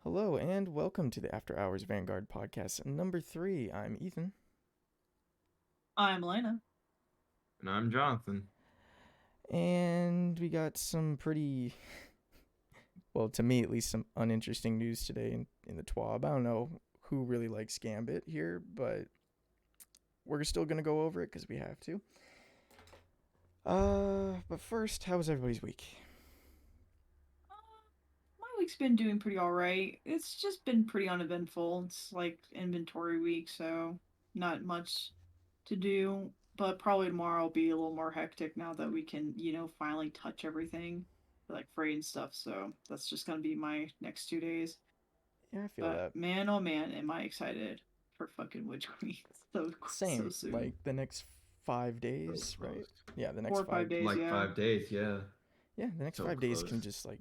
Hello and welcome to the After Hours Vanguard podcast number 3. I'm Ethan. I'm Lena. And I'm Jonathan. And we got some pretty, well, to me at least, some uninteresting news today in the TWAB. I don't know who really likes Gambit here, but we're still going to go over it because we have to. But first, how was everybody's week? My week's been doing pretty alright. It's just been pretty uneventful. It's like inventory week, so not much to do. But probably tomorrow will be a little more hectic now that we can, finally touch everything, like freight and stuff. So that's just gonna be my next 2 days. Yeah, I feel But that. man, oh man, am I excited for fucking Witch Queen so Same, soon. like the next 5 days, So right? close. Yeah, the next 4 or 5 five. days, Like yeah. 5 days, yeah. Yeah, the next So 5 days can close. just like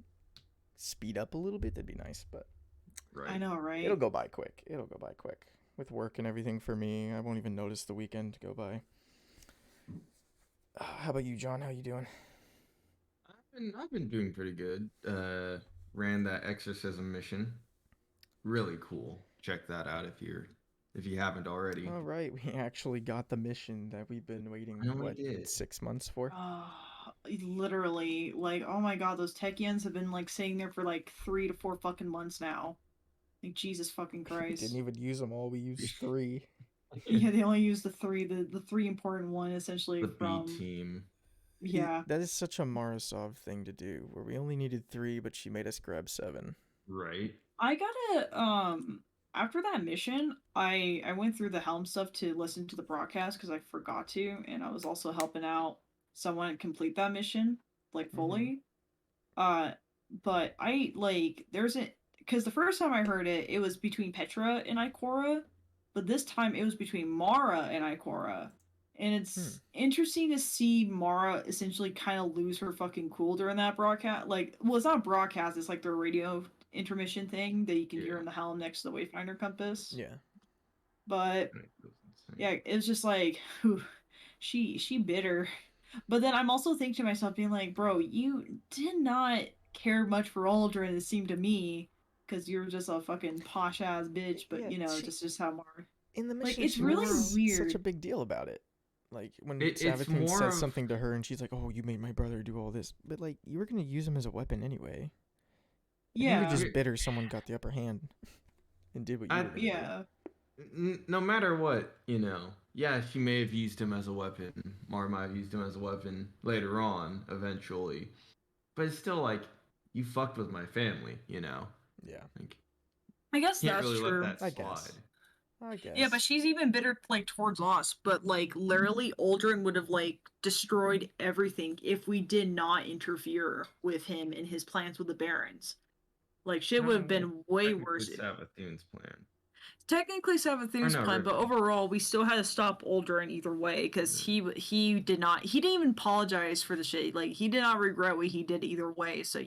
speed up a little bit. That'd be nice, but I Right. know, right? it'll go by quick. It'll go by quick. With work and everything for me, I won't even notice the weekend go by. How about you, John? How you doing? I've been doing pretty good. Ran that exorcism mission. Really cool. Check that out if you haven't already. All right, we actually got the mission that we've been waiting, I know we what, did. 6 months for? Uh, Literally, like, oh my god, those Techians have been like sitting there for like 3 to 4 fucking months now. Like, Jesus fucking We didn't Christ. even use them all. We used 3. Yeah, they only use the three important one essentially The B from team. yeah. That is such a Marasov thing to do, where we only needed 3, but she made us grab 7. Right. I gotta after that mission, I went through the helm stuff to listen to the broadcast because I forgot to, and I was also helping out someone complete that mission like Mm-hmm. fully. Uh, but I like there's a because the first time I heard it, it was between Petra and Ikora, but this time it was between Mara and Ikora, and Hmm. it's interesting to see Mara essentially kind of lose her fucking cool during that broadcast. Like, well, it's not a broadcast; it's like the radio intermission thing that you can hear Yeah. in the helm next to the Wayfinder compass. Yeah. But That goes insane. yeah, it was just like, whew, she bitter. But then I'm also thinking to myself, being like, bro, you did not care much for Aldrin, it seemed to me, because you're just a fucking posh ass bitch. But Yeah, she just how Mar. in the Like, mission it's she really makes More such a weird. big deal about it. Like when it's Savathun more says of something to her and she's like, "Oh, you made my brother do all this," but like you were gonna use him as a weapon anyway. I think you're Yeah, just bitter someone got the upper hand and did what you I were gonna do. yeah, no matter what, yeah, she may have used him as a weapon. Mara might have used him as a weapon later on, eventually. But it's still like, you fucked with my family. Yeah, Like, I guess can't that's really let true. that I slide. guess. I Yeah, but guess. she's even bitter like towards us. But like literally, Aldrin would have like destroyed everything if we did not interfere with him and his plans with the Barons. Like shit would have No, been way technically worse. Savathun's plan. Technically Or Savathun's no, plan, but Ripley. overall we still had to stop Aldrin either way because Yeah. he didn't even apologize for the shit. Like he did not regret what he did either way. So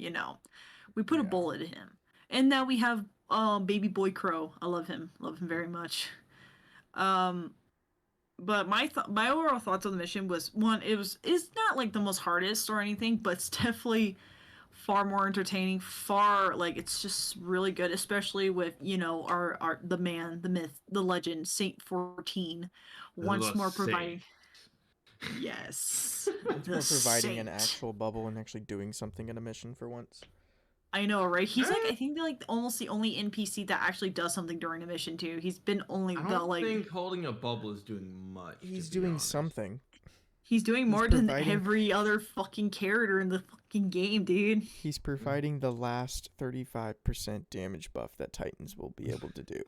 we put a Yeah. bullet in him, and now we have baby boy Crow. I love him very much. Um, but my overall thoughts on the mission was one, it's not like the most hardest or anything, but it's definitely far more entertaining, far like it's just really good, especially with our the man, the myth, the legend, Saint 14 once The more providing saint. yes, Once the more providing an saint. actual bubble and actually doing something in a mission for once. I know, right? He's like, Eh, I think they're like almost the only NPC that actually does something during a mission too. He's been only I the don't like think holding a bubble is doing much, to He's be doing honest. something. he's doing He's more than providing every other fucking character in the fucking game, dude. he's providing the last 35% damage buff that Titans will be able to do.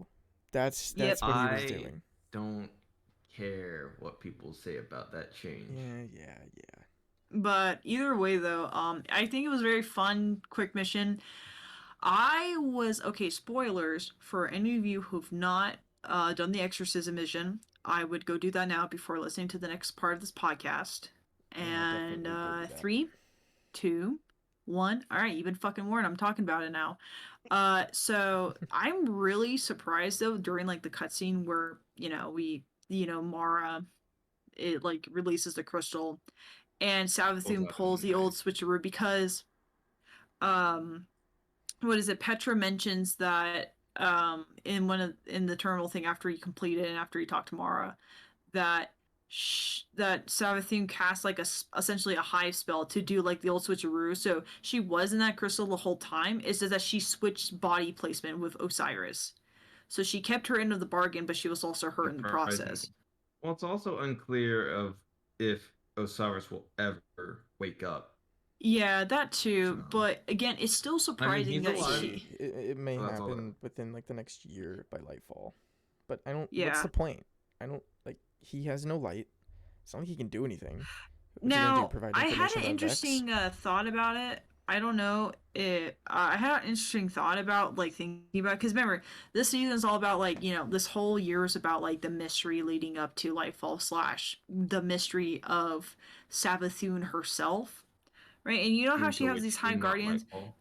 That's Yep. what he was I doing. don't care what people say about that change. Yeah. But either way, though, I think it was a very fun, quick mission. I was okay. Spoilers for any of you who've not done the exorcism mission. I would go do that now before listening to the next part of this podcast. Yeah, And definitely go do that. 3, 2, 1. All right, you've been fucking warned. I'm talking about it now. So I'm really surprised though during like the cutscene where Mara it like releases the crystal and Pulls Savathun out the pulls the old knife. switcheroo because um what is it? Petra mentions that in the terminal thing after he completed and after he talked to Mara, that that Savathun cast like essentially a hive spell to do like the old switcheroo. So she was in that crystal the whole time. It's just that she switched body placement with Osiris. So she kept her end of the bargain, but she was also hurt in the Surprisingly. process. Well, it's also unclear of if Osiris will ever wake up. Yeah, that too. So, But again, it's still surprising he's that alive. he. It may Well, that's all happen that- within like the next year by Lightfall, but I don't. What's Yeah. the point? I don't like. He has no light. It's not like he can do anything. What's he gonna do? Now, Provide I had information an about interesting thought about it. I don't know. I had an interesting thought about like thinking about, because remember, this season is all about like, you know, this whole year is about like the mystery leading up to Lightfall slash the mystery of Savathun herself, right? And you know how she Into has these which Hive not Guardians. Lightfall.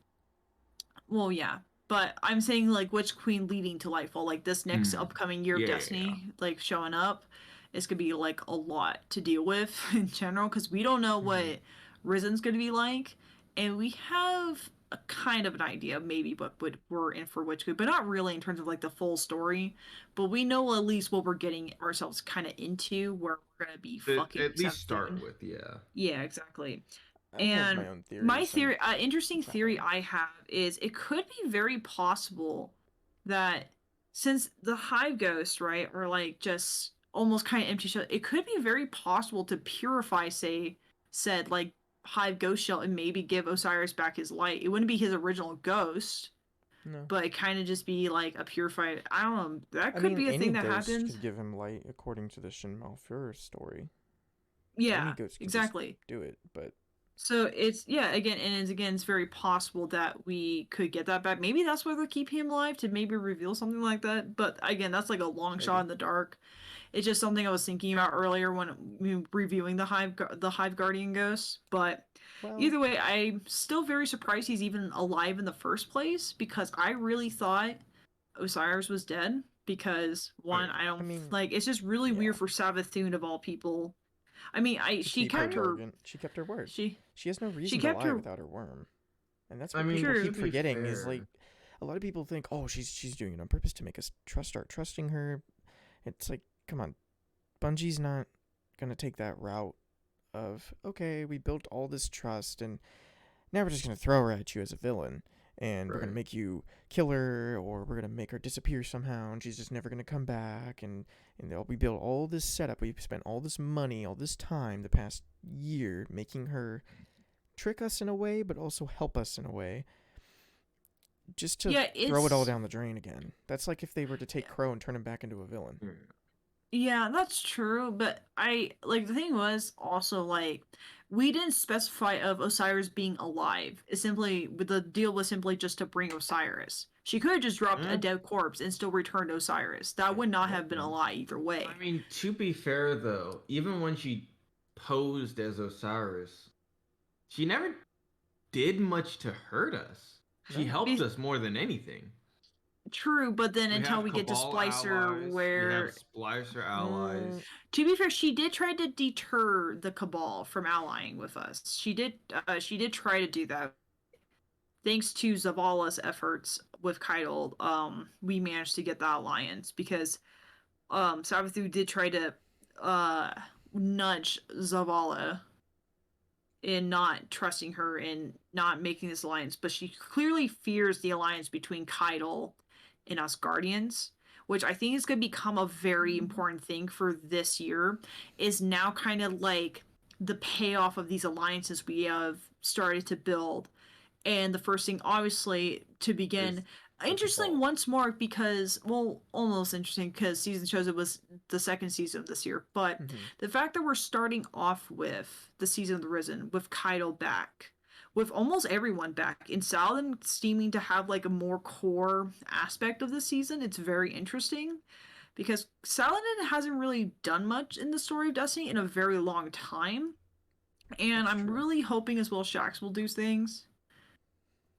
Well, yeah, but I'm saying like which queen leading to Lightfall, like this next upcoming year of Yeah, yeah, Destiny, like showing up, it's gonna be like a lot to deal with in general because we don't know what Risen's gonna be like, and we have a kind of an idea of maybe what we're in for which queen, but not really in terms of like the full story. But we know at least what we're getting ourselves kind of into, where we're gonna be fucking At least start Savathun. with, yeah. Yeah, exactly. I have And my own theories. my theory, interesting what's theory happening. I have is it could be very possible that since the Hive Ghost, right, or like just almost kind of empty shell, it could be very possible to purify, say, said like Hive Ghost shell and maybe give Osiris back his light. It wouldn't be his original ghost, No. but it kind of just be like a purified. I don't know. That I could mean, be a any thing that ghost happens. could give him light according to the Shin Malfur story. Yeah, Any ghost could exactly. just do it, but So it's it's very possible that we could get that back. Maybe that's why they're keeping him alive, to maybe reveal something like that. But again, that's like a long shot maybe. in the dark. It's just something I was thinking about earlier when reviewing the Hive Guardian ghost. But Well, either way, I'm still very surprised he's even alive in the first place because I really thought Osiris was dead. Because one, I don't mean, like, it's just really yeah. weird for Savathun of all people. I mean, to she keep her kept her bargain. She kept her word. she She has no reason to kept lie her. without her worm, and that's I what mean, people True. keep to be forgetting. Is like fair- a lot of people think, oh, she's doing it on purpose to make us start trusting her. It's like, come on, Bungie's not gonna take that route of, okay, we built all this trust and now we're just gonna throw her at you as a villain, and we're gonna Right. make you kill her, or we're gonna make her disappear somehow, and she's just never gonna come back. And we built all this setup, we spent all this money, all this time, the past year, making her trick us in a way, but also help us in a way, just to throw it all down the drain again. That's like if they were to take Crow and turn him back into a villain. Yeah, that's true, but I like the thing was also like we didn't specify of Osiris being alive. It's simply the deal was simply just to bring Osiris. She could have just dropped a dead corpse and still returned Osiris. That would not have been a lie either way. I mean, to be fair though, even when she posed as Osiris, she never did much to hurt us. She No. helped us more than anything. True, but then until have we get to Cabal Splicer, allies, where we have Splicer allies. to be fair, she did try to deter the Cabal from allying with us. She did try to do that. Thanks to Zavala's efforts with Keitel, we managed to get that alliance because Sabathu did try to nudge Zavala in not trusting her and not making this alliance, but she clearly fears the alliance between Keitel and us Guardians, which I think is going to become a very important thing for this year, is now kind of like the payoff of these alliances we have started to build. And the first thing, obviously, to begin, interesting once more because, well, almost interesting because season shows it was the second season of this year. But the fact that we're starting off with the season of the Risen with Keitel back, with almost everyone back, and Saladin seeming to have like a more core aspect of the season, it's very interesting because Saladin hasn't really done much in the story of Destiny in a very long time. And I'm really hoping as well Shaxx will do things.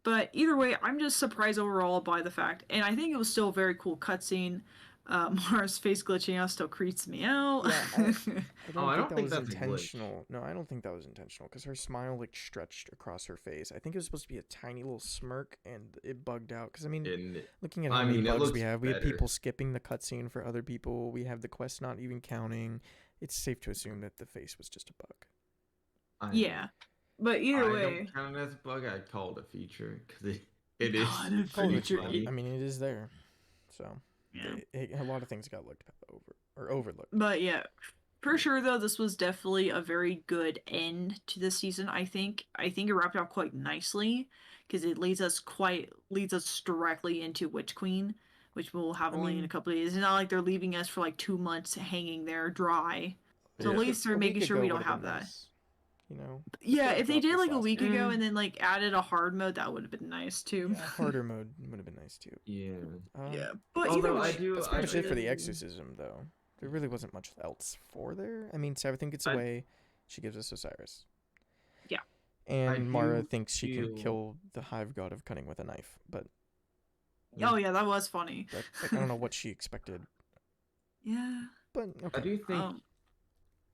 But either way, I'm just surprised overall by the fact, and I think it was still a very cool cutscene. Mara's face glitching out still creeps me out. Yeah, I don't think don't that think was that's a glitch. intentional. No, I don't think that was intentional because her smile like stretched across her face. I think it was supposed to be a tiny little smirk, and it bugged out. Because I mean, And looking at I how many mean, it bugs looks we have better. people skipping the cutscene for other people. We have the quest not even counting. It's safe to assume that the face was just a bug. I Yeah, but either I way, don't count it as a bug. I'd call it a feature because it is God, a Call it pretty a feature. funny. I mean, it is there. So Yeah. a lot of things got looked over or overlooked. But yeah, for sure though, this was definitely a very good end to the season. I think it wrapped out quite nicely because it leads us directly into Witch Queen, which we'll have I only in a mean, couple of days. It's not like they're leaving us for like 2 months hanging there dry. So at Yeah. least they're a week making sure ago we would don't have been have that. nice. You know, Yeah, could've if they dropped did this like a last week week. ago and then like added a hard mode, that would have been nice too. Yeah, harder mode would have been nice too. Yeah. Yeah, but either Although way, I do, That's I pretty much it for the do- exorcism, though. There really wasn't much else for there. I mean, Savathun gets I- away. She gives us Osiris. Yeah. And Mara do thinks she can feel- kill the hive god of cunning with a knife, but oh yeah, that was funny. I don't know what she expected. Yeah. But I okay. do think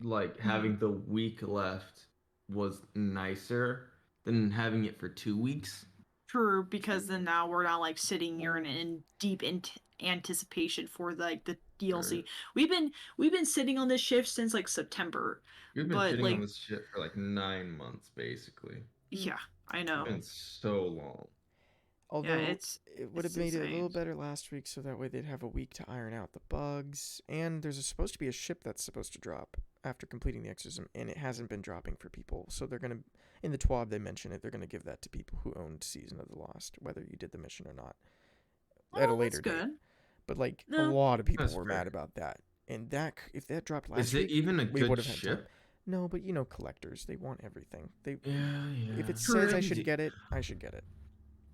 like having the week left was nicer than having it for 2 weeks. True, because then now we're not like sitting here in deep anticipation for like the DLC. Right. We've been sitting on this shift since like September. We've been But sitting like on this shit for like 9 months, basically. yeah, I It's know. been so long. Although it's it would have it's made it a little insane. better last week, so that way they'd have a week to iron out the bugs. And there's supposed to be a ship that's supposed to drop after completing the exorcism, and it hasn't been dropping for people. So they're gonna, in the TWAB they mention it, they're gonna give that to people who owned Season of the Lost, whether you did the mission or not, at a Oh, later that's date. good. But like a No. lot of people That's were fair. mad about that, and that if that dropped last Is it week, even a we good would have had time. ship? No, but you know, collectors, they want everything. They Yeah, yeah. if it True. says I need should to- get it, I should get it.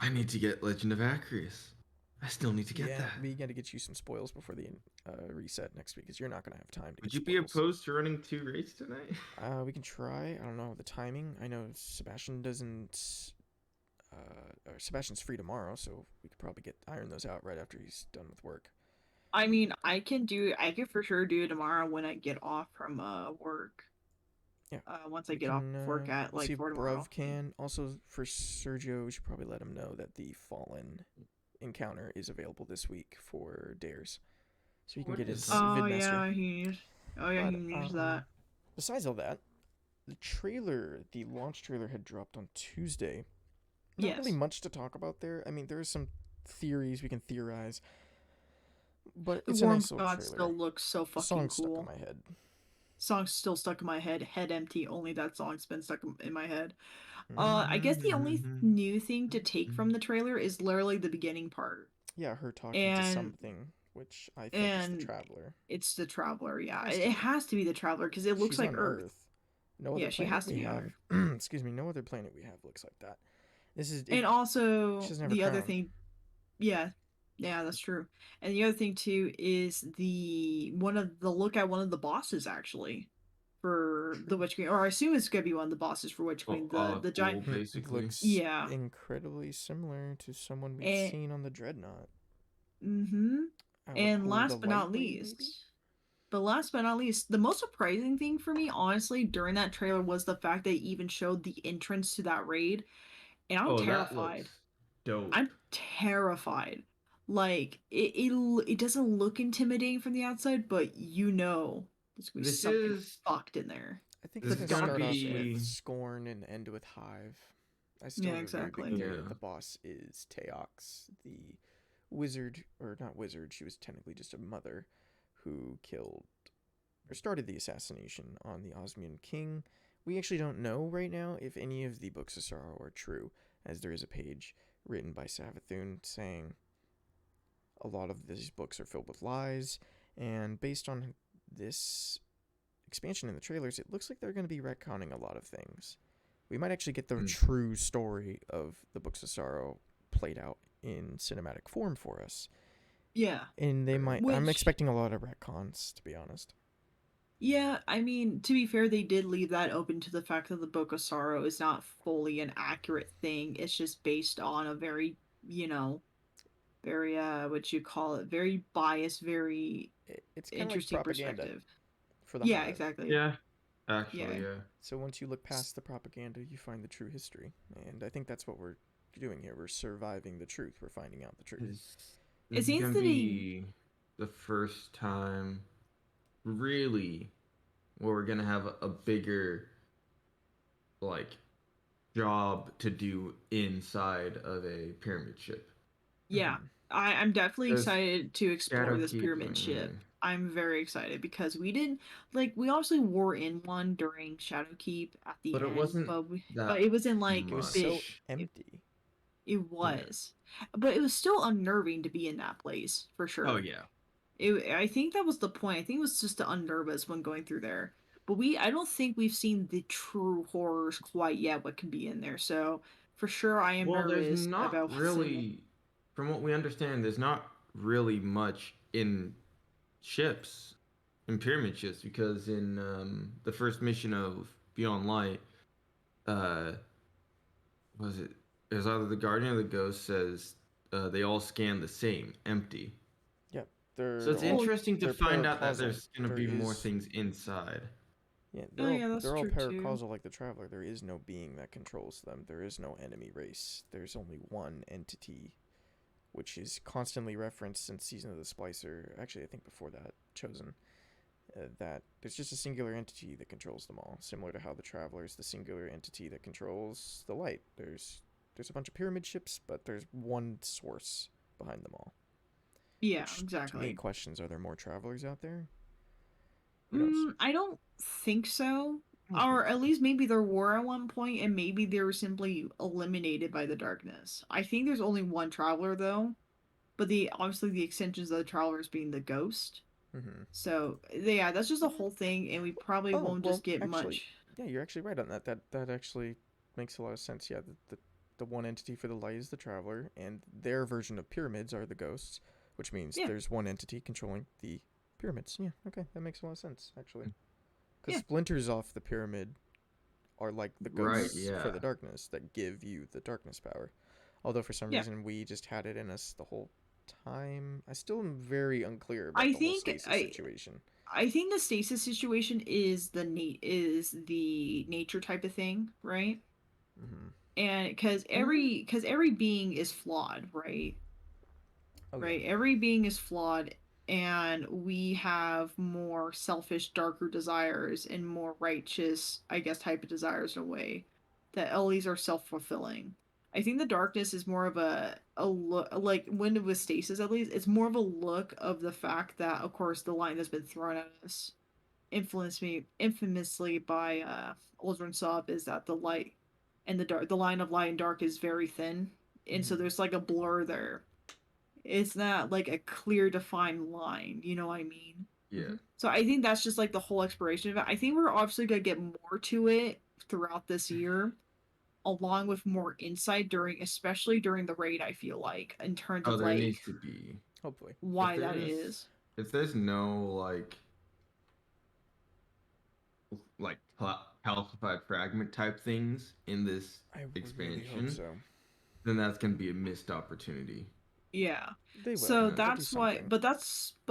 I need to get Legend of Acreus. I still need to get Yeah, that. we got to get you some spoils before the reset next week, because you're not gonna have time to. Would get you be spoils. opposed to running 2 raids tonight? We can try. I don't know the timing. I know Sebastian doesn't. Or Sebastian's free tomorrow, so we could probably iron those out right after he's done with work. I mean, I can for sure do it tomorrow when I get off from work. Yeah. Once I get off work at like see if 4 tomorrow. Bruv can. Also for Sergio, we should probably let him know that the Fallen encounter is available this week for dares, so he can What get is his that? Oh Vidmaster. yeah, he needs. Oh yeah, But, he needs that. Besides all that, the launch trailer had dropped on Tuesday. Not really Yes. much to talk about there. I mean, there are some theories we can theorize, but The it's a Warm nice little God trailer. still looks so The fucking song's stuck cool. in my head. Song's still stuck in my head. Head empty. Only that song's been stuck in my head. I guess the only new thing to take from the trailer is literally the beginning part. Yeah, her talking to And- something, which I think is the and Traveler. It's the Traveler. Yeah, Has to it be. has to be the Traveler because it looks She's like on Earth. No Yeah, other she planet has to we be have. Excuse me. No other planet we have looks like that. This is. And also she doesn't have her the other crown. thing, yeah, that's true. And the other thing too is one of the bosses actually for the Witch Queen, or I assume it's gonna be one of the bosses for Witch Queen. The giant. Ghoul, basically. looks Yeah. incredibly similar to someone we've And- seen on the Dreadnought. Mm-hmm. I would And hold last the but not light blade, least, the most surprising thing for me, honestly, during that trailer was the fact they even showed the entrance to that raid, and I'm That terrified. looks dope. I'm terrified. Like it doesn't look intimidating from the outside, but you know there's gonna be This something is- fucked in there. I think This it's is gonna gonna start be- off with Scorn and end with Hive. I still Yeah, have a very exactly. big theory Yeah. that the boss is Teox, the wizard, or not wizard. She was technically just a mother who killed or started the assassination on the Osmian king. We actually don't know right now if any of the books of sorrow are true, as there is a page written by Savathun saying a lot of these books are filled with lies, and based on this expansion in the trailers, it looks like they're going to be retconning a lot of things. We might actually get the true story of the Books of Sorrow played out in cinematic form for us. Yeah. And they might... I'm Which- expecting a lot of retcons, to be honest. Yeah, I mean, to be fair, they did leave that open to the fact that the Book of Sorrow is not fully an accurate thing. It's just based on a very, very what you call it, very biased, very It's kind of like interesting propaganda perspective. for the Yeah, Hive. exactly. Yeah, actually, Yeah. yeah. So once you look past the propaganda, you find the true history, and I think that's what we're doing here. We're surviving the truth. We're finding out the truth. It This is seems gonna to be be the first time, really, where we're gonna have a bigger, like, job to do inside of a pyramid ship. yeah. Mm-hmm. I'm definitely Because excited to explore this Shadowkeep, pyramid ship. I'm very excited because we didn't like we obviously were in one during Shadowkeep at the but it end, wasn't but that it was in like It was so much. empty. it Yeah. was. But it was still unnerving to be in that place, for Oh sure. yeah. I think that was the point. I think it was just to unnerve us when going through there. But I don't think we've seen the true horrors quite yet, what can be in there. So for sure, I am Well, there's nervous not about seeing it. really, from what we understand, there's not really much in ships, in pyramid ships, because in the first mission of Beyond Light, uh, was it? It was either the Guardian or the Ghost says they all scan the same, empty. Yep, So it's Oh, interesting to they're find out that paracausal. there's gonna There be more is things inside. Yeah, oh yeah, that's they're all true too. paracausal like the Traveler. There is no being that controls them. There is no enemy race. There's only one entity, which is constantly referenced since Season of the Splicer. Actually, I think before that, Chosen. That there's just a singular entity that controls them all, similar to how the Traveler is the singular entity that controls the light. There's a bunch of pyramid ships, but there's one source behind them all. Yeah, Which to me exactly. questions: are there more Travelers out there? Who knows? I don't think so. I don't think Or at so. least maybe there were at one point, and maybe they were simply eliminated by the darkness. I think there's only one traveler though, but the obviously the extensions of the travelers being the ghost. Mm-hmm. So yeah, that's just a whole thing, and we probably Oh, won't well, just get actually, much. yeah, you're actually right on that. That actually makes a lot of sense. Yeah, the one entity for the light is the Traveler, and their version of pyramids are the ghosts, which means Yeah, there's one entity controlling the pyramids. Yeah, okay, that makes a lot of sense, actually. Because yeah, splinters off the pyramid are like the Right, ghosts for yeah. the darkness that give you the darkness power. Although for some yeah. reason we just had it in us the whole time. I still am very unclear about I the whole think stasis situation. I think the stasis situation is the nature type of thing, right? Mm-hmm. And because every being is flawed, right? Oh yeah. Right? Every being is flawed, and we have more selfish, darker desires and more righteous, I guess, type of desires in a way that all these are self fulfilling. I think the darkness is more of a look, like when it was stasis at least, it's more of a look of the fact that, of course, the line has been thrown at us infamously by Aldrin Sub is that the light and the dark, the line of light and dark is very thin, and so Mm-hmm. there's like a blur there. It's not like a clear defined line, you know what I mean? Yeah. Mm-hmm. So I think that's just like the whole exploration of it. I think we're obviously gonna get more to it throughout this year, along with more insight during, especially during the raid. I feel like in terms Oh, of there like needs to be. Hopefully. If why that there's is. if there's no like calcified fragment type things in this I would really hope expansion, so. then that's gonna be a missed opportunity. Yeah. They will. So Yeah. They'll do that's why, something. but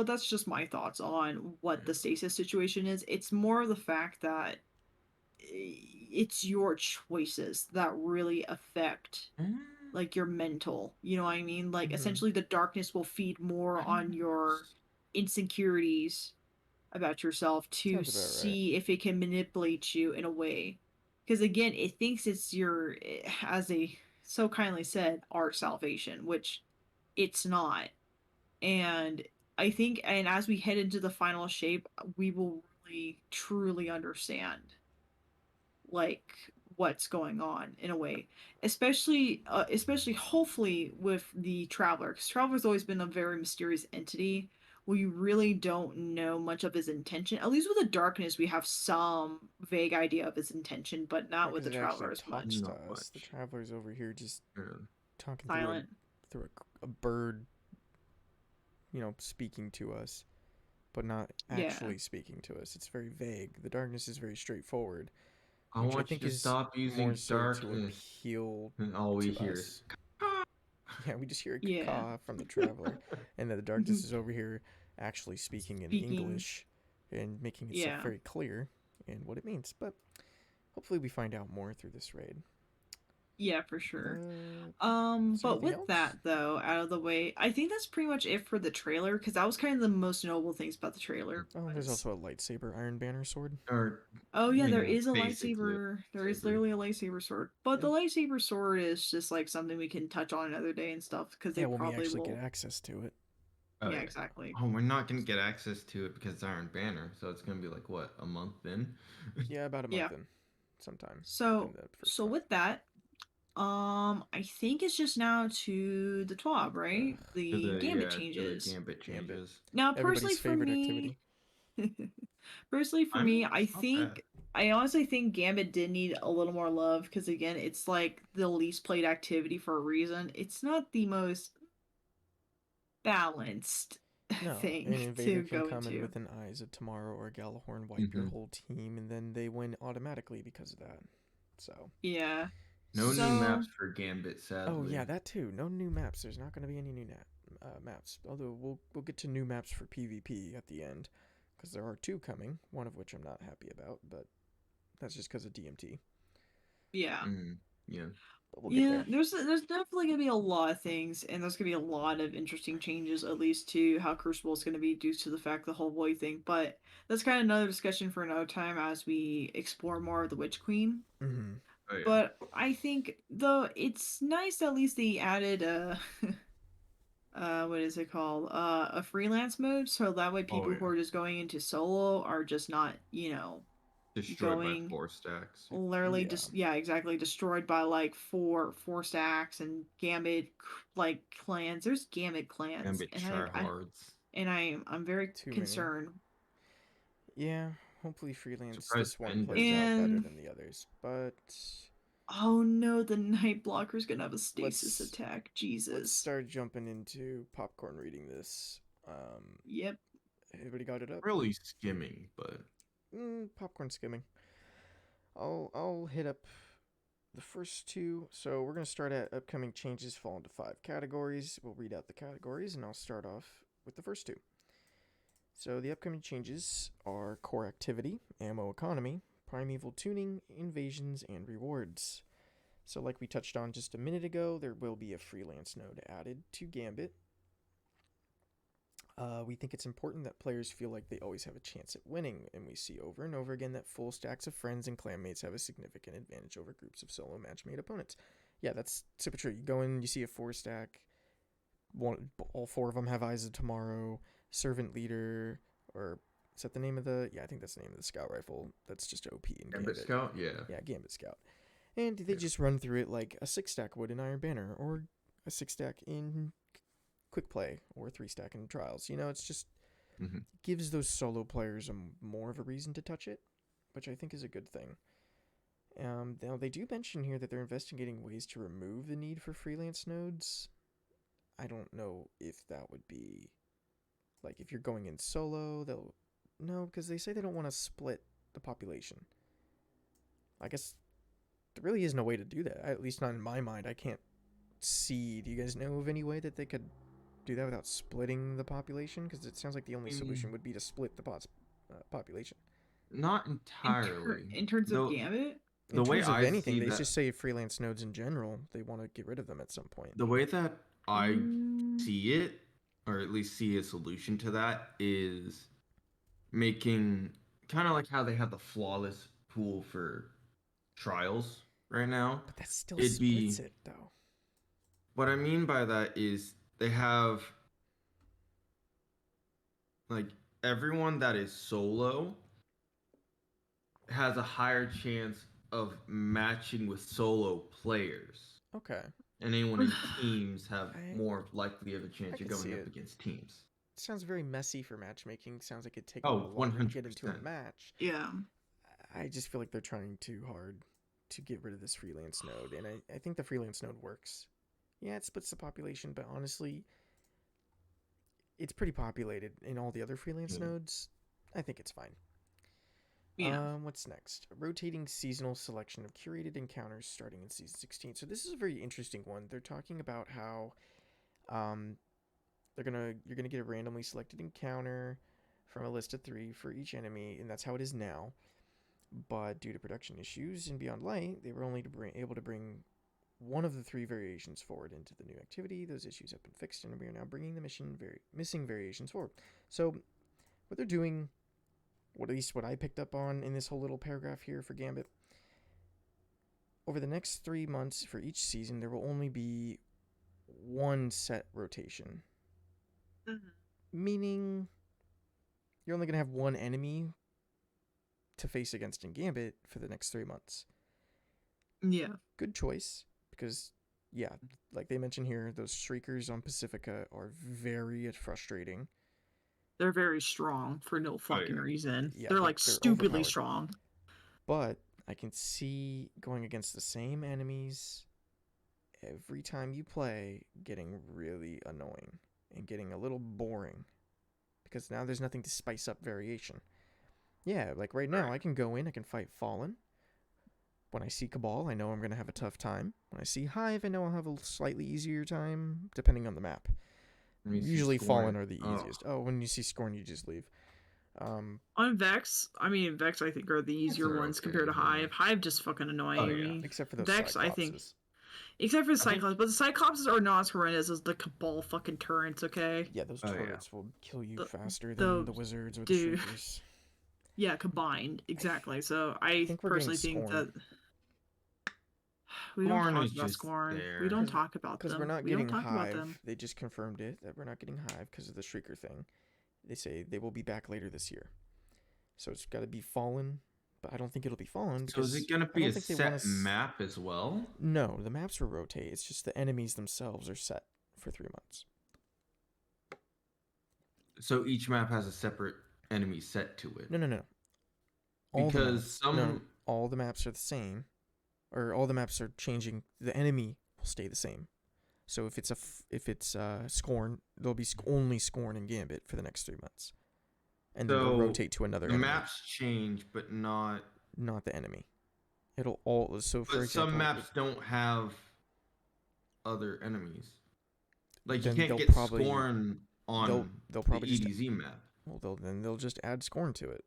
that's just my thoughts on what Yeah. the stasis situation is. It's more the fact that it's your choices that really affect like your mental, you know what I mean? Like Mm-hmm. essentially the darkness will feed more on your insecurities about yourself to Sounds about right. see if it can manipulate you in a way. Because again, it thinks it's your, as they so kindly said, our salvation, which it's not. And I think, and as we head into the final shape, we will really truly understand like what's going on in a way, especially hopefully with the traveler, because traveler's always been a very mysterious entity. We really don't know much of his intention. At least with the darkness we have some vague idea of his intention, but Yeah, not with because the it actually traveler as much. talks to Not us. The much. Traveler's over here just Yeah. talking Silent. through a bird, speaking to us, but not Yeah. actually speaking to us. It's very vague. The darkness is very straightforward, I which I want you think to is stop more using so to darkness, appeal and all we to hear is us. Yeah, we just hear a Yeah. caw from the traveler, and then the darkness is over here actually speaking in Speaking. English and making itself Yeah. very clear in what it means. But hopefully, we find out more through this raid. Yeah, for sure. Is there But anything with that else? though, out of the way, I think that's pretty much it for the trailer, because that was kind of the most notable things about the trailer. Oh, there's Was, also a lightsaber Iron Banner sword. Or oh I yeah, there mean, is a basically, lightsaber. There is saber. literally a lightsaber sword, but the Yeah. lightsaber sword is just like something we can touch on another day and stuff, because they Yeah, when we probably actually will. get access to it. Oh Yeah, yeah. exactly. Oh, we're not gonna get access to it because it's Iron Banner, so it's gonna be like what, a month then? Yeah, about a Yeah. month in, sometime in So the first so month. with that, I think it's just now to the TWAB, right? The Gambit To the changes. Gambit Gambit, changes. Now, personally, everybody's for favorite me, activity. personally for I me, mean, it's not bad. I honestly think Gambit did need a little more love, because again, it's like the least played activity for a reason. It's not the most balanced No, an thing invader to can go come in into. with an Eyes of Tomorrow or a Galahorn, wipe your Hmm. whole team, and then they win automatically because of that. So, Yeah. No new So, maps for Gambit, oh sadly. yeah, that too. No new maps. There's not going to be any new maps. Although we'll get to new maps for PvP at the end, because there are two coming. One of which I'm not happy about, but that's just because of DMT. yeah. Yeah. But we'll get Yeah, there. there's definitely gonna be a lot of things, and there's gonna be a lot of interesting changes, at least to how Crucible is gonna be due to the fact the whole void thing. But that's kind of another discussion for another time as we explore more of the Witch Queen. Mm-hmm. Oh yeah. But I think though it's nice at least they added what is it called, a freelance mode, so that way Oh people who yeah. are just going into solo are just not Destroyed by going 4 stacks. literally Yeah. just, yeah, exactly, destroyed by like four stacks and Gambit like clans. There's Gambit clans, Gambit and I tryhards. and I'm very Too many. concerned. Yeah. Hopefully, freelance. Surprised This one Ben plays doesn't. out better And than the others, but oh no, the night blocker's gonna have a stasis let's attack. let's Jesus. start jumping into popcorn reading this. Yep. Everybody got it up? Really skimming, but Popcorn skimming. I'll hit up the first two. So we're gonna start at upcoming changes fall into 5 categories. We'll read out the categories, and I'll start off with the first two. So the upcoming changes are core activity, ammo economy, primeval tuning, invasions, and rewards. So like we touched on just a minute ago, there will be a freelance node added to Gambit. We think it's important that players feel like they always have a chance at winning, and we see over and over again that full stacks of friends and clanmates have a significant advantage over groups of solo match-made opponents. Yeah, that's super true. You go in, you see a 4 stack, all 4 of them have Eyes of Tomorrow, Servant Leader, or is that the name of the? Yeah, I think that's the name of the scout rifle. That's just OP in Gambit Gambit. Scout, yeah. Yeah, Gambit Scout. And they just run through it like a 6 stack would in Iron Banner, or a 6 stack in Quick Play, or a 3 stack in Trials. It's just gives those solo players more of a reason to touch it, which I think is a good thing. Now they do mention here that they're investigating ways to remove the need for freelance nodes. I don't know if that would be like if you're going in solo, they'll no, because they say they don't want to split the population. I guess there really is no way to do that. At least not in my mind. I can't see. Do you guys know of any way that they could do that without splitting the population? Because it sounds like the only solution would be to split the population. Not entirely. In terms of The Gambit. the In way terms of I anything, see they that just say freelance nodes in general. They want to get rid of them at some point. the way that I Mm, see it, or at least see a solution to that, is making kind of like how they have the flawless pool for trials right now. But that still It'd splits be it, though. what I mean by that is they have like everyone that is solo has a higher chance of matching with solo players. Okay. And anyone in teams have I more likely of a I chance of could see going up it. against teams. It sounds very messy for matchmaking. Sounds like it'd take a Oh, little longer to get into a 100%. match. yeah. I just feel like they're trying too hard to get rid of this freelance node, and I think the freelance node works. Yeah, it splits the population, but honestly, it's pretty populated in all the other freelance Yeah. nodes. I think it's fine. Yeah. What's next? A rotating seasonal selection of curated encounters starting in season 16. So this is a very interesting one. They're talking about how um you're gonna get a randomly selected encounter from a list of 3 for each enemy, and that's how it is now. But due to production issues in Beyond Light, they were only able to bring one of the 3 variations forward into the new activity. Those issues have been fixed, and we are now bringing the missing variations forward. So what they're doing, at least what I picked up on in this whole little paragraph here for Gambit, over the next 3 months for each season, there will only be one set rotation. Mhm. Meaning you're only going to have one enemy to face against in Gambit for the next 3 months. Yeah. Good choice, because, yeah, like they mentioned here, those Shriekers on Pacifica are very frustrating. They're very strong for no fucking reason. Yeah, they're like they're stupidly overpowered. strong. But I can see going against the same enemies every time you play getting really annoying and getting a little boring, because now there's nothing to spice up variation. Yeah, like right now, I can go in, I can fight Fallen. When I see Cabal, I know I'm going to have a tough time. When I see Hive, I know I'll have a slightly easier time, depending on the map. Usually Fallen are the easiest. Oh, when you see Scorn, you just leave. On Vex, Vex I think are the easier ones compared to Hive. Hive just fucking annoying me. Except for those Vex, Cyclopses. I think. Except for the Cyclops, but the Cyclopses are not as horrendous as the Cabal fucking turrets, okay? Yeah, those turrets will kill you faster the- than the wizards or the dude. Shriekers. Yeah, combined. Exactly. So I think we're personally getting think that Scorn. we don't Scorn talk is about just Scorn. there. We don't talk about them. Because we're not we getting don't talk about them. Hive. They just confirmed it, that we're not getting Hive because of the Shrieker thing. They say they will be back later this year. So it's got to be Fallen, but I don't think it'll be Fallen. So is it going to be a set map as well? No, the maps will rotate. It's just the enemies themselves are set for 3 months. So each map has a separate enemy set to it? No. Because all the maps are the same, or all the maps are changing. The enemy will stay the same. So if it's Scorn, there'll be only Scorn and Gambit for the next 3 months, and then they'll rotate to another. The maps change, but not the enemy. It'll all so. For example, some maps don't have other enemies. Like you then can't they'll get probably- Scorn on they'll probably the EDZ map. Well, then they'll just add Scorn to it.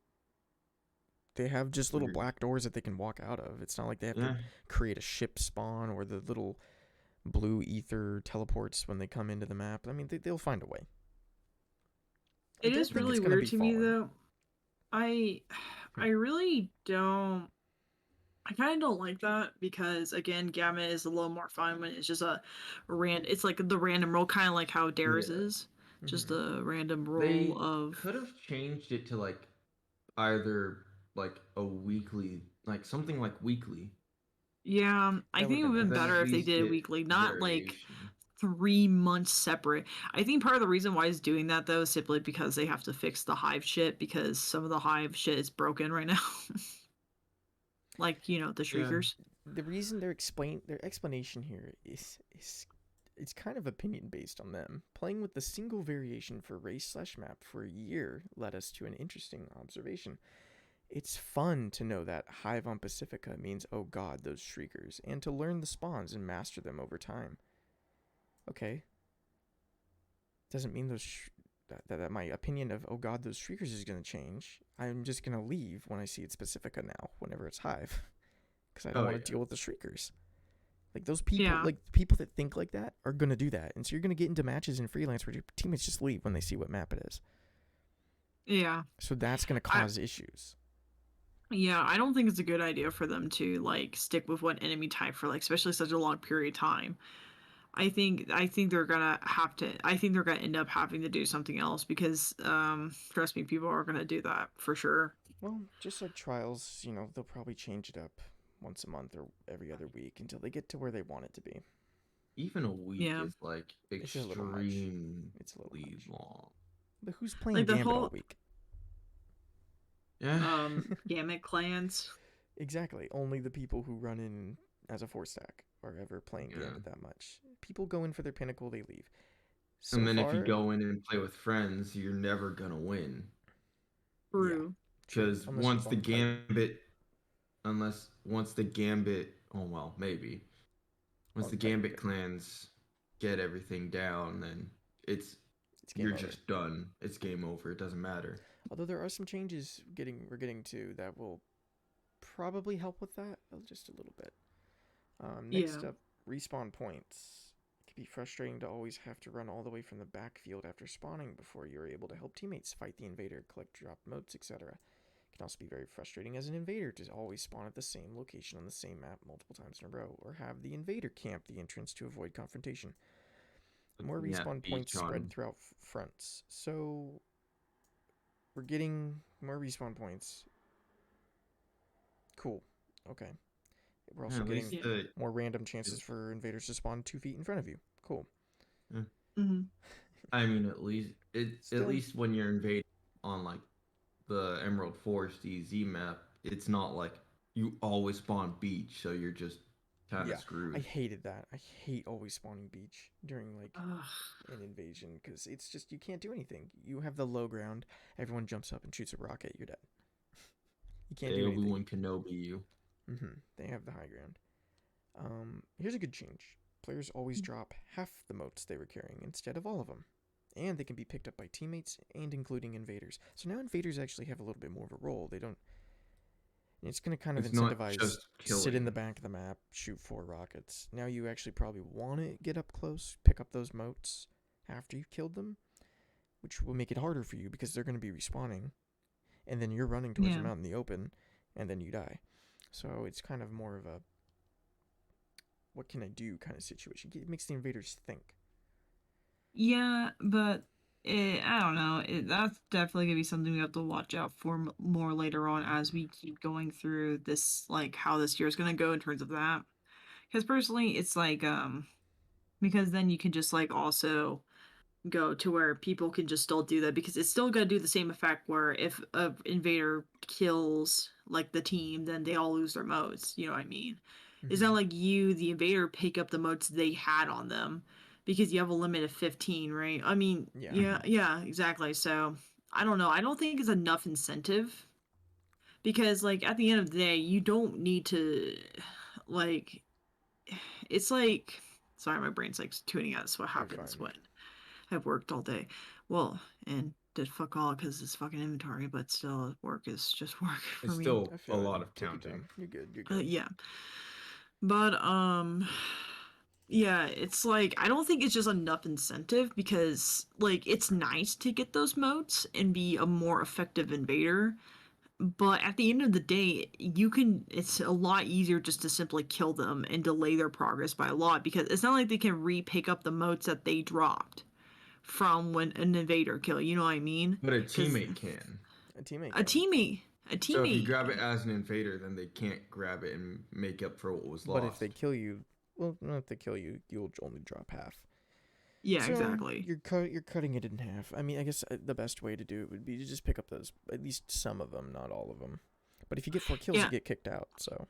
They have just little black doors that they can walk out of. It's not like they have to create a ship spawn or the little blue ether teleports when they come into the map. I mean, they'll find a way. It is really weird to me, though. I really don't. I kind of don't like that because, again, Gamma is a little more fun when it's just it's like the random roll, kind of like how Dares is. Just a random roll of. Could have changed it to like either like a weekly, like something like weekly. Yeah, I think it would have been better if they did it weekly, not like 3 months separate. I think part of the reason why it's doing that, though, is simply because they have to fix the Hive shit, because some of the Hive shit is broken right now. Like, the Shriekers. The reason their explanation here is it's kind of opinion based on them. Playing with the single variation for race/map for a year led us to an interesting observation. It's fun to know that Hive on Pacifica means, oh god, those Shriekers, and to learn the spawns and master them over time. Okay. Doesn't mean that my opinion of, oh god, those Shriekers is going to change. I'm just going to leave when I see it's Pacifica now, whenever it's Hive. Because I don't want to deal with the Shriekers. Like, those people, like, people that think like that are going to do that. And so you're going to get into matches in Freelance where your teammates just leave when they see what map it is. Yeah. So that's going to cause issues. Yeah, I don't think it's a good idea for them to, like, stick with one enemy type for, like, especially such a long period of time. I think they're gonna have to. I think they're gonna end up having to do something else because, trust me, people are gonna do that for sure. Well, just like Trials, they'll probably change it up once a month or every other week until they get to where they want it to be. Even a week is like extremely it's a little long. But who's playing Gambit all week? Yeah. Gambit clans. Exactly. Only the people who run in as a 4-stack are ever playing Gambit that much. People go in for their pinnacle, they leave. And then if you go in and play with friends, you're never gonna win. True. True, Because unless you bought a Titan. once the Gambit, oh well, maybe once Oh, the Titan Gambit get clans get everything down, then it's it's game you're over. just done. It's game over. It doesn't matter. Although there are some changes we're getting to that will probably help with that just a little bit. Next Yeah. up, respawn points. It can be frustrating to always have to run all the way from the backfield after spawning before you're able to help teammates fight the invader, collect drop motes, etc. It can also be very frustrating as an invader to always spawn at the same location on the same map multiple times in a row, or have the invader camp the entrance to avoid confrontation. More Yeah, respawn points beach spread on. throughout fronts. So we're getting more respawn points. Cool. Okay. We're Yeah, also at getting least Yeah. the. more random chances for invaders to spawn 2 feet in front of you. Cool. Yeah. Hmm. I mean, at Still, least when you're invading on like the Emerald Forest DZ map, it's not like you always spawn beach, so you're just kind of yeah, I screwed. hated that. I hate always spawning beach during like Ugh. an invasion because it's just you can't do anything. You have the low ground. Everyone jumps up and shoots a rocket. You're dead. You can't do anything. Obi-Wan Kenobi you. They have the high ground. Here's a good change. Players always drop half the motes they were carrying instead of all of them. And they can be picked up by teammates and including invaders. So now invaders actually have a little bit more of a role. They don't. It's going to kind of It's not incentivize just sit in the killing. back of the map, shoot 4 rockets. Now you actually probably want to get up close, pick up those motes after you've killed them, which will make it harder for you because they're going to be respawning. And then you're running towards Yeah. them out in the open, and then you die. So it's kind of more of a what can I do kind of situation. It makes the invaders think. Yeah, but I don't know. That's definitely gonna be something we have to watch out for more later on as we keep going through this, like how this year is gonna go in terms of that. Because personally, it's like because then you can just like also go to where people can just still do that because it's still gonna do the same effect where if a invader kills like the team, then they all lose their modes. You know what I mean? It's not like you, the invader, pick up the modes they had on them because you have a limit of 15, right? I mean, Yeah. yeah, exactly. So I don't know. I don't think it's enough incentive because like at the end of the day, you don't need to like it's like sorry, my brain's like tuning out. That's what You're happens fine. when I've worked all day. Well, and did fuck all because it's fucking inventory, but still, work is just work for It's me. still I a feel it. lot You of take your counting. time. You're good. You're good. Yeah, but yeah, it's like I don't think it's just enough incentive because like it's nice to get those motes and be a more effective invader, but at the end of the day, you can it's a lot easier just to simply kill them and delay their progress by a lot because it's not like they can re-pick up the motes that they dropped from when an invader kill. You know what I mean? But a Because teammate can. A teammate a can. teammate, a So if you teammate. grab it as an invader, then they can't grab it and make up for what was But if they lost. kill you, well, not if they kill you, you'll only drop half. Yeah, So exactly. you're cutting it in half. I mean, I guess the best way to do it would be to just pick up those at least some of them, not all of them. But if you get 4 kills, you Yeah, get kicked out. So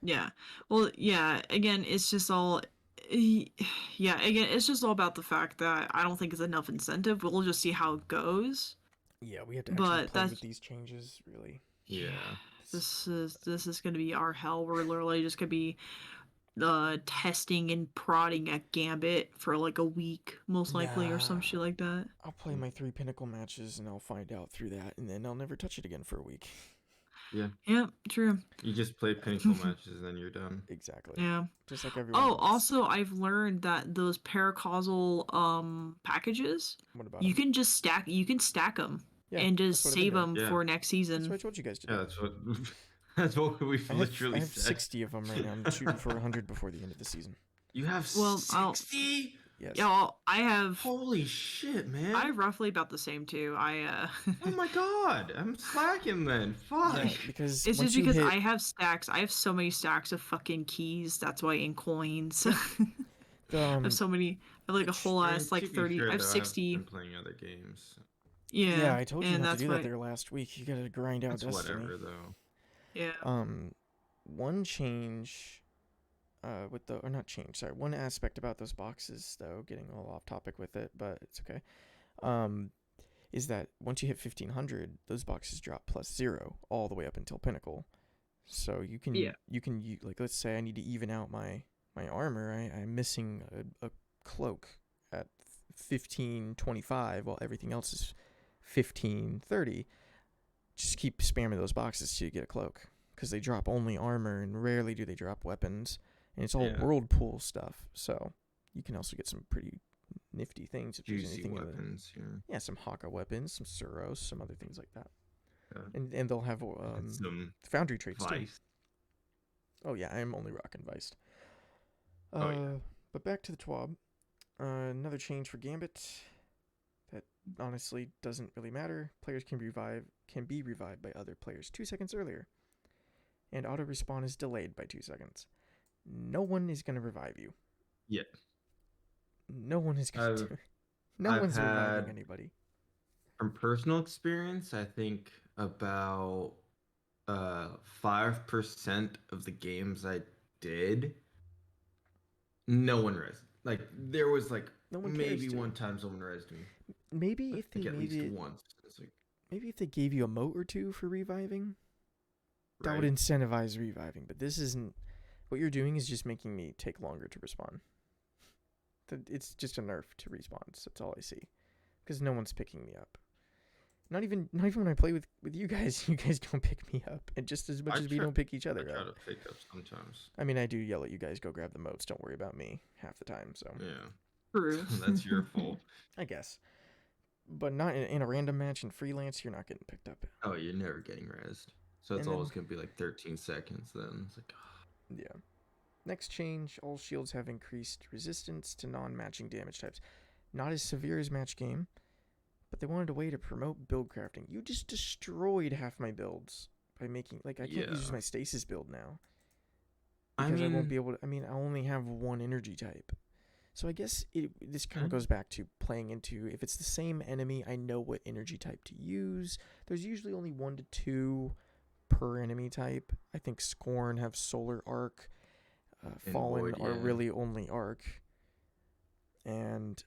yeah. Well, yeah. Again, it's just all. Yeah, again, it's just all about the fact that I don't think it's enough incentive. We'll just see how it goes. yeah, we have to actually But play with that's these changes. Really, yeah. Yeah. This is gonna be our hell. We're literally just gonna be testing and prodding at Gambit for like a week, most likely, or nah. some shit like that. I'll play my 3 pinnacle matches and I'll find out through that, and then I'll never touch it again for a week. Yeah. Yeah, true. You just play pinnacle matches, then you're done. Exactly. Yeah. Just like everyone Oh, else. also I've learned that those paracausal packages, What about you them? can just stack them Yeah, and that's just what I've been save doing. them Yeah. for next That's what I season. told you guys to Yeah, do. that's what that's what we've I literally have said. 60 of them right now. I'm shooting for 100 before the end of the season. You have Well, 60? Yes. yeah, I have Holy shit, man. I have roughly about the same too. Oh my god. I'm slacking then. Fuck. Yeah, because It's once just you because hit I have stacks. I have so many stacks of fucking keys. That's why in coins. the I have so many. I have like a whole I mean, ass like to be 30. I fair have though, I have 60. been playing other games. yeah, Yeah, I told you and not to that's do that why. there last week. You gotta grind out That's Destiny. whatever though. Yeah. One change, with the or not change. Sorry, one aspect about those boxes though. Getting a little off topic with it, but it's okay. is that once you hit 1500, those boxes drop +0 all the way up until pinnacle. So you can like, let's say I need to even out my armor. I'm missing a cloak at 1525 while everything else is 1530. Just keep spamming those boxes till you get a cloak, because they drop only armor and rarely do they drop weapons, and it's all whirlpool stuff. So you can also get some pretty nifty things if there's anything weapons. Some Haka weapons, some Suros, some other things like that. Yeah. And they'll have some foundry traits too. Vice. Oh yeah, I am only rocking Vice. Yeah. But back to the TWAB. Another change for Gambit that honestly doesn't really matter. Players can be revived by other players 2 seconds earlier, and auto respawn is delayed by 2 seconds. No one is gonna revive you. Yeah. No one is gonna do it. No one's reviving anybody. From personal experience, I think about 5% of the games I did, no one rezzed. Like, there was like maybe one time someone rezzed me. Maybe if they at least once. It's like, maybe if they gave you a moat or two for reviving, that would incentivize reviving. But this isn't. What you're doing is just making me take longer to respawn. It's just a nerf to respawns. That's all I see, because no one's picking me up. Not even when I play with you guys. You guys don't pick me up, and just as much as we don't pick each other up. I try to pick up sometimes. I mean, I do yell at you guys, go grab the moats. Don't worry about me half the time. So yeah, true. That's your fault, I guess. But not in a random match in freelance. You're not getting picked up. Oh, you're never getting rezzed. So it's always gonna be like 13 seconds. Then it's like, yeah. Next change: all shields have increased resistance to non-matching damage types. Not as severe as match game, but they wanted a way to promote build crafting. You just destroyed half my builds by making, like, I can't use my stasis build now, because I won't be able to. I mean, I only have one energy type, so I guess this kind of goes back to playing into, if it's the same enemy, I know what energy type to use. There's usually only 1 to 2 per enemy type. I think Scorn have Solar Arc. Fallen Void, are really only Arc, and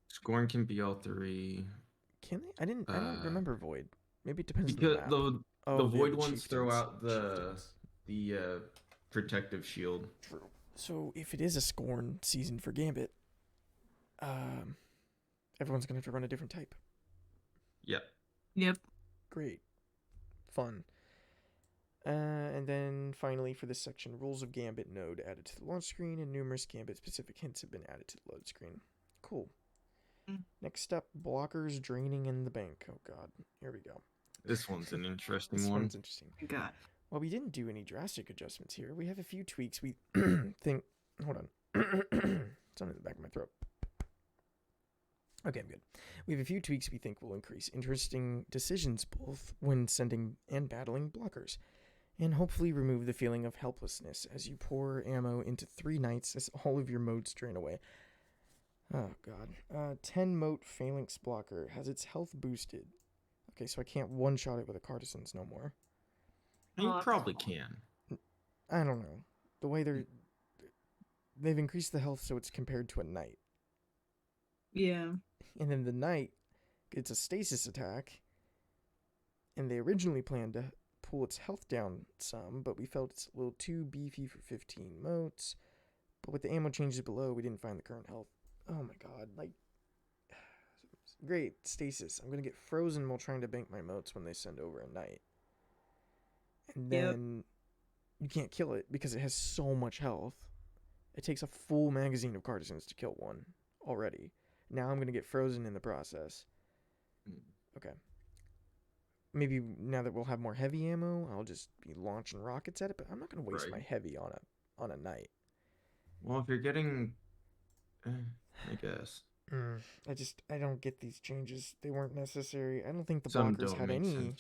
Scorn can be all 3. Can they? I don't remember Void. Maybe it depends because on the map. The Void ones throw out the protective shield. True. So if it is a Scorn season for Gambit, everyone's gonna have to run a different type. Yep. Great. Fun. And then finally, for this section, rules of Gambit node added to the launch screen, and numerous Gambit-specific hints have been added to the load screen. Cool. Next up, blockers draining in the bank. Oh god, here we go. This one's an interesting one. This one's interesting. God. Well, we didn't do any drastic adjustments here. We have a few tweaks. We think. Hold on. Something in the back of my throat. Okay, I'm good. We have a few tweaks we think will increase interesting decisions both when sending and battling blockers, and hopefully remove the feeling of helplessness as you pour ammo into 3 knights as all of your motes drain away. Oh god. 10 mote phalanx blocker has its health boosted. Okay, so I can't one-shot it with a Cartisans no more. You probably can. I don't know. The way they've increased the health so it's compared to a knight. Yeah. And then the knight gets a stasis attack, and they originally planned to pull its health down some, but we felt it's a little too beefy for 15 motes. But with the ammo changes below, we didn't find the current health. Oh my god, like, great, stasis. I'm gonna get frozen while trying to bank my motes when they send over a knight. And then you can't kill it because it has so much health. It takes a full magazine of Cartisans to kill one already. Now I'm gonna get frozen in the process. Okay. Maybe now that we'll have more heavy ammo, I'll just be launching rockets at it, but I'm not gonna waste my heavy on a knight. Well, if you're getting, I guess. I don't get these changes. They weren't necessary. I don't think the blockers had any.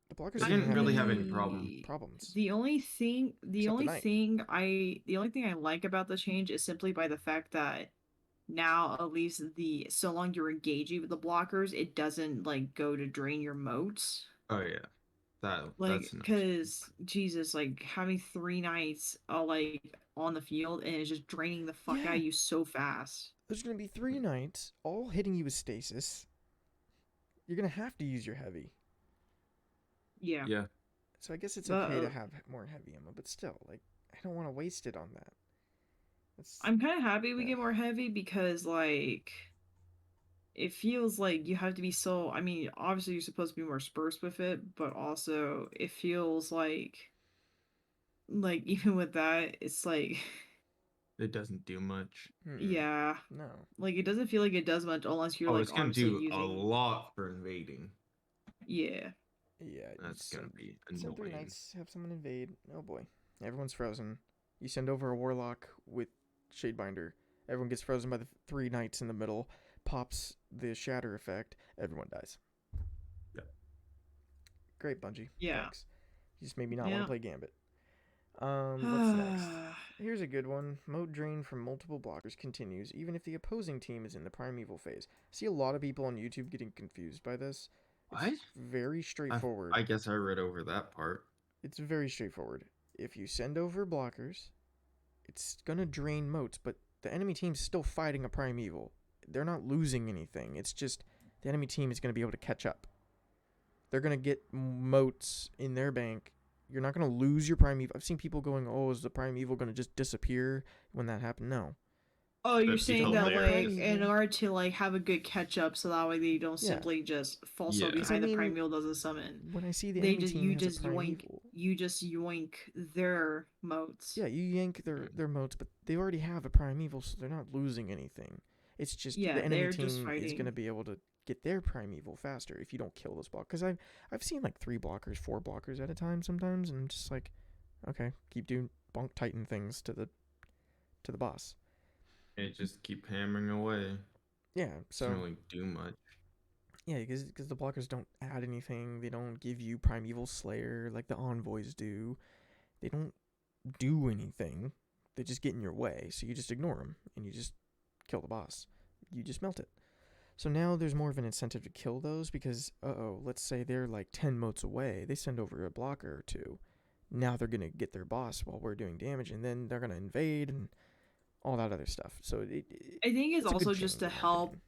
The blockers didn't really have any problems. The only thing I like about the change is simply by the fact that now at least so long you're engaging with the blockers, it doesn't like go to drain your motes. Oh yeah. That's nice. Because Jesus, like having 3 knights like on the field and it's just draining the fuck out of you so fast. There's gonna be 3 knights all hitting you with stasis, you're gonna have to use your heavy. Yeah. Yeah. So I guess it's But, okay to have more heavy ammo, but still, like, I don't want to waste it on that. I'm kind of happy we yeah. get more heavy because, like, it feels like you have to be so. I mean, obviously you're supposed to be more sparse with it, but also it feels like even with that, it's like, It doesn't do much. yeah, No. like it doesn't feel like it does much unless you're Oh, like it's gonna obviously do a using. lot for invading. Yeah. Yeah. That's gonna be Send 3 annoying. knights, have someone invade. Oh boy, everyone's frozen. You send over a warlock with Shadebinder. Everyone gets frozen by the 3 knights in the middle. Pops the shatter effect. Everyone dies. Yep. Great, Bungie. Yeah. Thanks. You just made me not want Yeah. to play Gambit. What's next? Here's a good one. Moat drain from multiple blockers continues, even if the opposing team is in the primeval phase. I see a lot of people on YouTube getting confused by this. It's What? very straightforward. I guess I read over that part. It's very straightforward. If you send over blockers, it's gonna drain moats, but the enemy team's still fighting a primeval. They're not losing anything. It's just the enemy team is gonna be able to catch up. They're gonna get moats in their bank. You're not gonna lose your primeval. I've seen people going, "Oh, is the primeval gonna just disappear when that happened?" No. Oh, you're That'd be saying that hilarious. like in order to like have a good catch up, so that way they don't Yeah. simply just fall so Yeah. 'Cause behind I the mean, primeval doesn't summon. When I see the They enemy just team has a primeval, you just yoink their moats. yeah, you yank their moats, but they already have a primeval, so they're not losing anything. It's just Yeah, the enemy they're just team is fighting. gonna be able to get their primeval faster if you don't kill this block. Because I've seen like 3 blockers, 4 blockers at a time sometimes, and I'm just like, okay, keep doing bonk titan things to the boss. And just keep hammering away. Yeah, so Doesn't really do much. yeah, because the blockers don't add anything. They don't give you primeval slayer like the envoys do. They don't do anything. They just get in your way, so you just ignore them and you just kill the boss. You just melt it. So now there's more of an incentive to kill those because, let's say they're like 10 motes away. They send over a blocker or 2. Now they're going to get their boss while we're doing damage, and then they're going to invade and all that other stuff. So I think it's a good also just change, to in my help. opinion.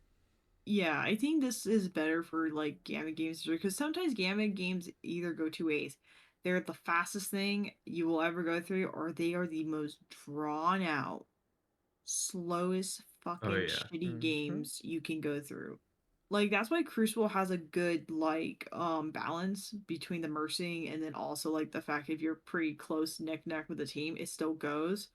Yeah, I think this is better for like Gambit games because sometimes Gambit games either go 2 ways. They're the fastest thing you will ever go through, or they are the most drawn out, slowest fucking yeah. shitty Mhm. games you can go through. Like that's why Crucible has a good like balance between the mercing and then also like the fact if you're pretty close neck neck with the team, it still goes.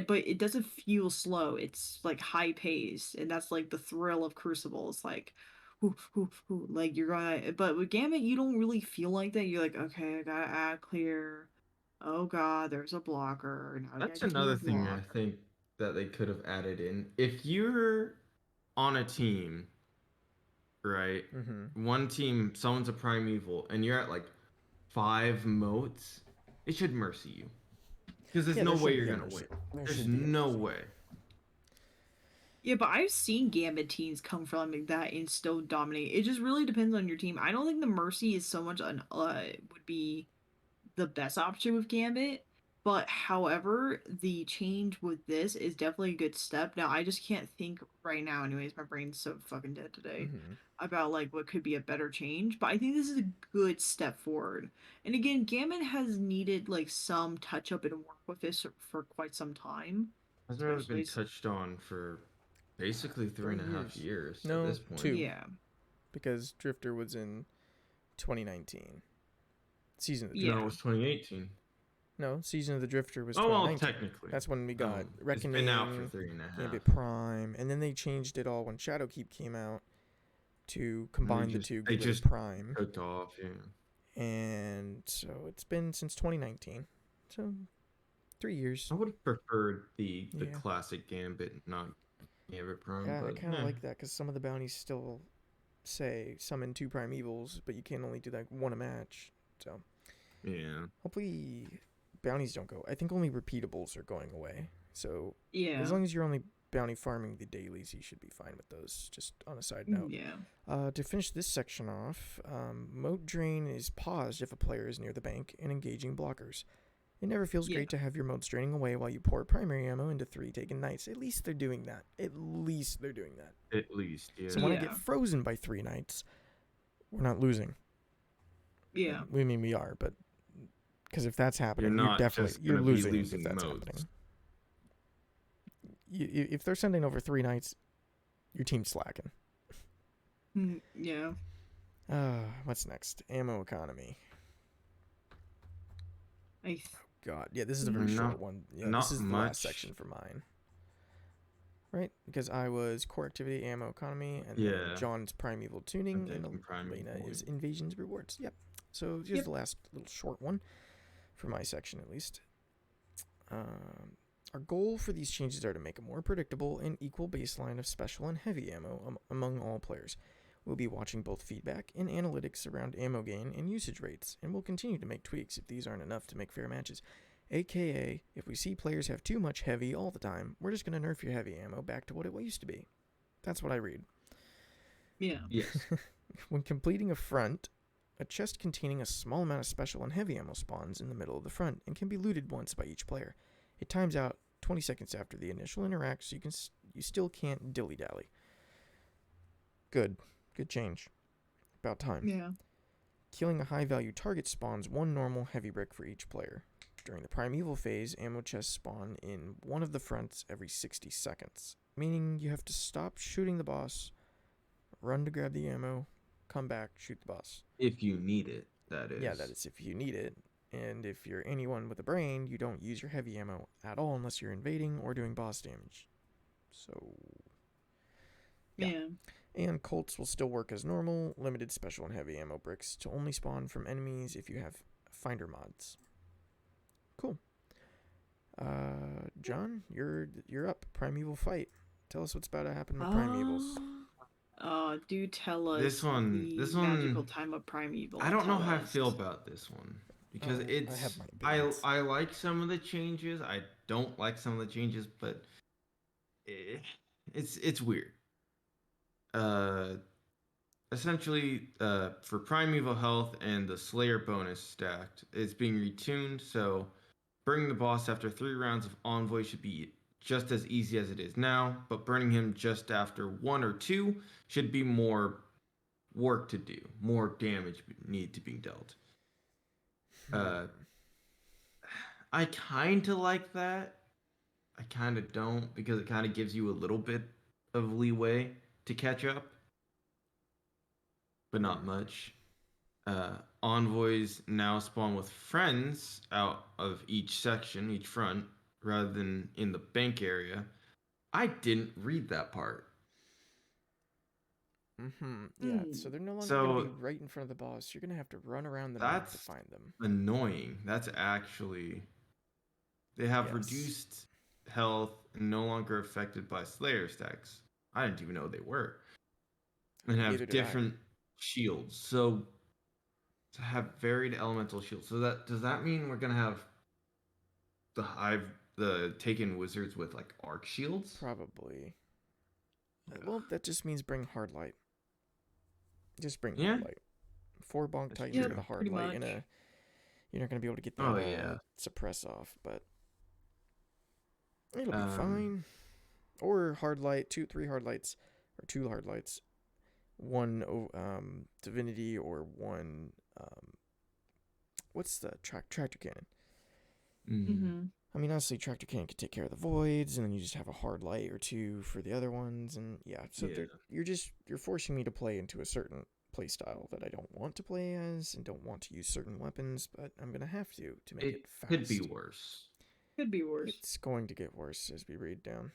But it doesn't feel slow. It's like high paced, and that's like the thrill of Crucible. It's like, like you're gonna. But with Gambit, you don't really feel like that. You're like, okay, I gotta add clear. Oh god, there's a blocker. Now I That's gotta kill another a thing I blocker. think that they could have added in. If you're on a team, right? Mm-hmm. One team, someone's a primeval, and you're at like 5 motes, it should mercy you. Because there's Yeah, no there way should you're be a gonna mercy. win. There There's should be a no mercy. way. Yeah, but I've seen Gambit teams come from like that and still dominate. It just really depends on your team. I don't think the Mercy is so much an would be the best option with Gambit. But however, the change with this is definitely a good step. Now I just can't think right now, anyways, my brain's so fucking dead today Mm-hmm. about like what could be a better change. But I think this is a good step forward. And again, Gambit has needed like some touch up and work with this for quite some time. Hasn't really been Especially touched on for basically 3.5 years No, at this point. 2. yeah. Because Drifter was in 2019. Season of the Yeah. No, it was 2018. No, Season of the Drifter was Oh, well, 2019. technically. That's when we got It's Reckoning, been out for 3.5. Gambit Prime, and then they changed it all when Shadowkeep came out to combine the two, They get rid just of Prime. took off, yeah. And so it's been since 2019. So 3 years. I would have preferred the Yeah. classic Gambit, not Gambit Prime. Yeah, I but, kind of like that because some of the bounties still say summon 2 primevals, but you can only do like 1 a match. So yeah. hopefully bounties don't go. I think only repeatables are going away. So Yeah. as long as you're only bounty farming the dailies, you should be fine with those. Just on a side note. Yeah. To finish this section off, moat drain is paused if a player is near the bank and engaging blockers. It never feels Yeah. great to have your moats draining away while you pour primary ammo into 3 taken knights. At least they're doing that. At least, yeah. So when I Yeah. get frozen by 3 knights, we're not losing. Yeah. We mean we are, but because if that's happening, You're you're not definitely just gonna be losing if losing that's modes. happening. If they're sending over 3 knights, your team's slacking. Yeah. What's next? Ammo economy. God, yeah, this is a very short one. Yeah, this not is the much. last section for mine. Right? Because I was core activity, ammo economy, and Yeah. then John's primeval tuning, I'm and taking primeval. Lena is invasions rewards. Yep. So here's the last little short one, for my section at least. Our goal for these changes are to make a more predictable and equal baseline of special and heavy ammo among all players. We'll be watching both feedback and analytics around ammo gain and usage rates, and we'll continue to make tweaks if these aren't enough to make fair matches. AKA, if we see players have too much heavy all the time, we're just going to nerf your heavy ammo back to what it used to be. That's what I read. Yeah. Yes. When completing a front, a chest containing a small amount of special and heavy ammo spawns in the middle of the front and can be looted once by each player. It times out 20 seconds after the initial interact, so you still can't dilly-dally. Good change. About time. Yeah. Killing a high-value target spawns 1 normal heavy brick for each player. During the primeval phase, ammo chests spawn in one of the fronts every 60 seconds, meaning you have to stop shooting the boss, run to grab the ammo, come back, shoot the boss. If you need it, that is. Yeah, that is if you need it. And if you're anyone with a brain, you don't use your heavy ammo at all unless you're invading or doing boss damage. So, yeah. And Colts will still work as normal, limited special and heavy ammo bricks to only spawn from enemies if you have finder mods. Cool. John, you're up. Primeval fight. Tell us what's about to happen with Primevals. Do tell us This one, magical time of Primeval. I don't know how I feel about this one. Because I like some of the changes. I don't like some of the changes, but it's weird. Essentially, for Primeval Health and the Slayer bonus stacked, it's being retuned, so burning the boss after 3 rounds of Envoy should be just as easy as it is now, but burning him just after 1 or 2 should be more work to do, more damage need to be dealt. I kind of like that. I kind of don't, because it kind of gives you a little bit of leeway to catch up, but not much. Envoys now spawn with friends out of each section, each front, rather than in the bank area. I didn't read that part. Yeah, so they're no longer going to be right in front of the boss. You're going to have to run around the map to find them. Annoying. That's actually... They have reduced health and no longer affected by Slayer stacks. I didn't even know they were. And have different shields. So to have varied elemental shields. So does that mean we're gonna have the Taken wizards with like arc shields? Probably. Well, that just means bring hard light. Just bring hard light. 4 bonk titans with a hard light and you're not gonna be able to get that suppress off, but it'll be fine. Or hard light, 3 hard lights, or 2 hard lights, 1 divinity, or 1 what's the tractor cannon? I mean, honestly, tractor cannon could take care of the voids, and then you just have a hard light or 2 for the other ones, and you're forcing me to play into a certain play style that I don't want to play as, and don't want to use certain weapons, but I'm gonna have to make it fast. Could be worse. It's going to get worse as we read down.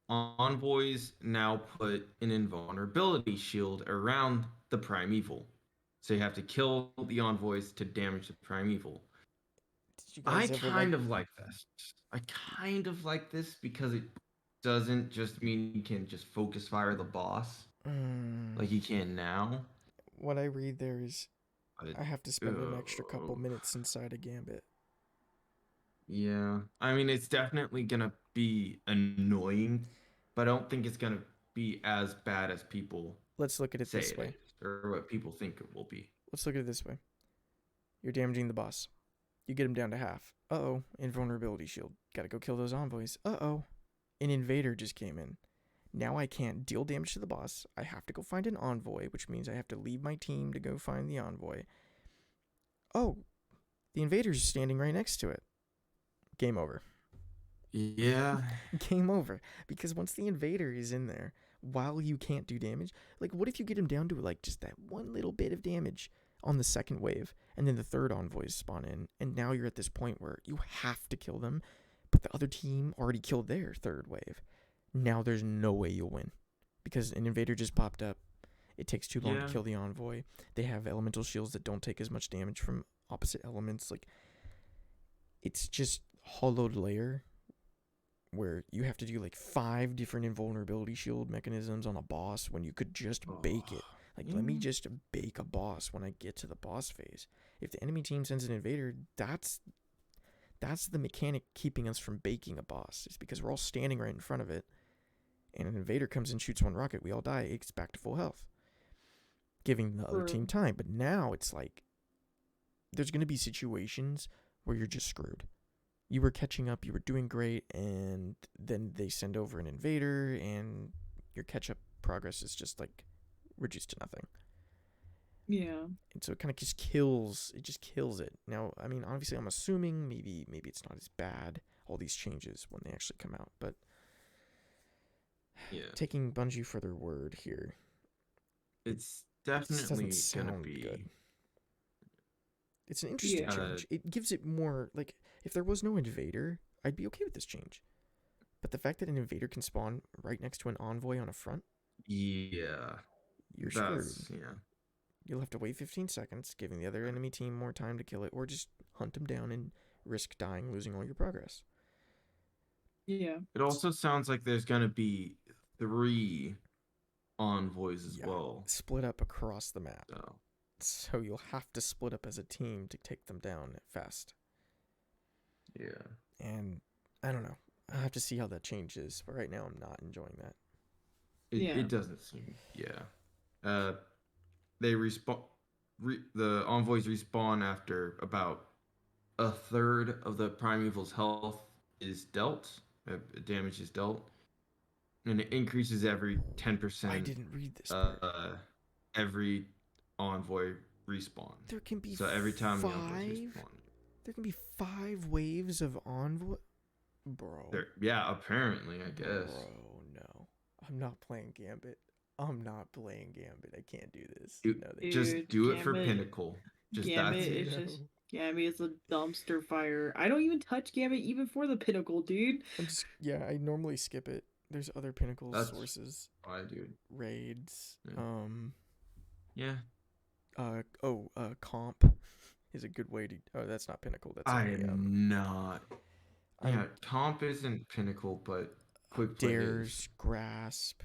Envoys now put an invulnerability shield around the Primeval. So you have to kill the envoys to damage the Primeval. I kind of like this. I kind of like this because it doesn't just mean you can just focus fire the boss like you can now. What I read there is I have to spend an extra couple minutes inside a Gambit. Yeah. I mean, it's definitely going to be annoying, but I don't think it's going to be as bad as people Let's look at it this way. Or what people think it will be. Let's look at it this way. You're damaging the boss. You get him down to half. Uh-oh, invulnerability shield. Gotta go kill those envoys. Uh-oh, an invader just came in. Now I can't deal damage to the boss. I have to go find an envoy, which means I have to leave my team to go find the envoy. Oh, the invader's standing right next to it. Game over. Yeah. Game over. Because once the invader is in there, while you can't do damage, like what if you get him down to like just that one little bit of damage on the second wave, and then the third envoys spawn in, and now you're at this point where you have to kill them, but the other team already killed their third wave. Now there's no way you'll win because an invader just popped up. It takes too long to kill the envoy. They have elemental shields that don't take as much damage from opposite elements. Like, it's just hollowed layer where you have to do like 5 different invulnerability shield mechanisms on a boss when you could just bake it. Like, let me just bake a boss when I get to the boss phase. If the enemy team sends an invader, that's the mechanic keeping us from baking a boss. It's because we're all standing right in front of it, and an invader comes and shoots one rocket, we all die, it's back to full health, giving the other team time. But now it's like there's going to be situations where you're just screwed. You were catching up, you were doing great, and then they send over an invader, and your catch-up progress is just like reduced to nothing. Yeah. And so it kind of just kills it. Now, I mean, obviously I'm assuming maybe it's not as bad, all these changes when they actually come out, but taking Bungie for their word here, it's definitely gonna be good. It's an interesting change. It gives it more, like, if there was no invader, I'd be okay with this change. But the fact that an invader can spawn right next to an envoy on a front, you're screwed. You'll have to wait 15 seconds, giving the other enemy team more time to kill it, or just hunt them down and risk dying, losing all your progress. Yeah. It also sounds like there's gonna be 3 envoys as well, split up across the map. So So you'll have to split up as a team to take them down fast. Yeah. And I don't know. I'll have to see how that changes. But right now, I'm not enjoying that. It doesn't seem. They respawn. The envoys respawn after about a third of the primeval's health is dealt. Damage is dealt, and it increases every 10%. I didn't read this part. Every envoy respawn. There can be so every time 5? the envoys respawn. There can be 5 waves of envoy. Bro. Apparently, I guess. Bro, no. I'm not playing Gambit. I can't do this. Just do it for Pinnacle. Gambit is a dumpster fire. I don't even touch Gambit even for the Pinnacle, dude. I normally skip it. There's other Pinnacle sources. I do. Raids. Comp is a good way to. Oh, that's not Pinnacle. That's Comp isn't Pinnacle, but Quick Dares, Grasp.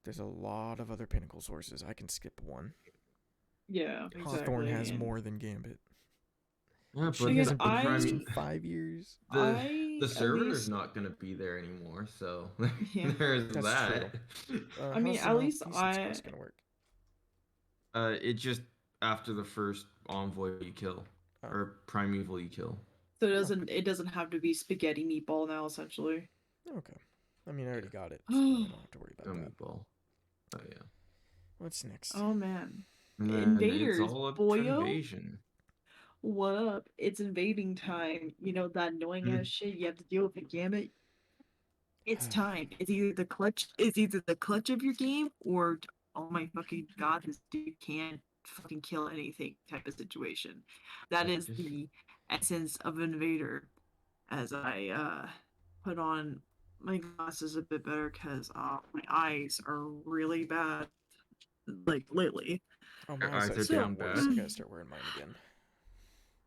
There's a lot of other Pinnacle sources. I can skip one. Yeah, exactly. Hawthorne has more than Gambit. Yeah, but she hasn't been in 5 years. The server's not going to be there anymore, so there's that. I mean, at least it's going to work. It just after the first envoy you kill, or primeval you kill. So it doesn't have to be spaghetti meatball now, essentially. Okay. I mean, I already got it, so I don't have to worry about that. Meatball. Oh yeah. What's next? Oh man. Invaders, it's all up to invasion. What up? It's invading time. You know that annoying ass shit you have to deal with a Gambit. It's time. It's either the clutch of your game, or oh my fucking god, this dude can't fucking kill anything type of situation. That is the essence of Invader. As I put on my glasses a bit better, because my eyes are really bad, like lately. Oh, my eyes are down bad. I gotta start wearing mine again.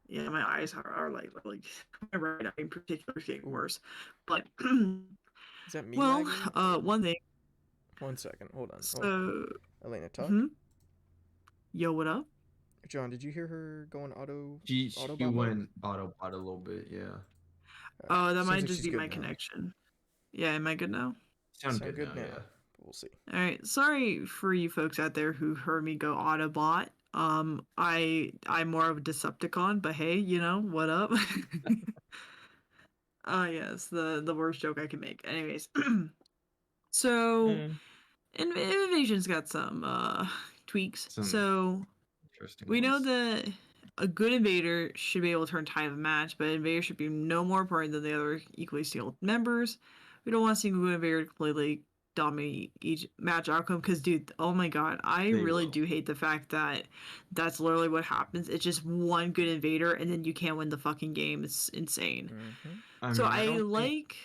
Yeah, my eyes are like my right eye in particular is getting worse. But is that me? Well, one thing. 1 second, hold on. So, Elena, talk. Yo, what up? John, did you hear her going auto? She went autobot a little bit, yeah. That might just be my connection. Yeah, am I good now? Sound good now, yeah. We'll see. All right, sorry for you folks out there who heard me go Autobot. I'm more of a Decepticon, but hey, you know what up? Yes, the worst joke I can make. Anyways, So Mm, Invasion's got some tweaks. some So interesting we know ones. that a good invader should be able to turn tide of a match, but invader should be no more important than the other equally skilled members. We don't want to see a good invader completely dominate each match outcome because, dude, oh my god, I They really will. do hate the fact that that's literally what happens. It's just one good invader and then you can't win the fucking game. It's insane. Mm-hmm. I So mean, I I don't think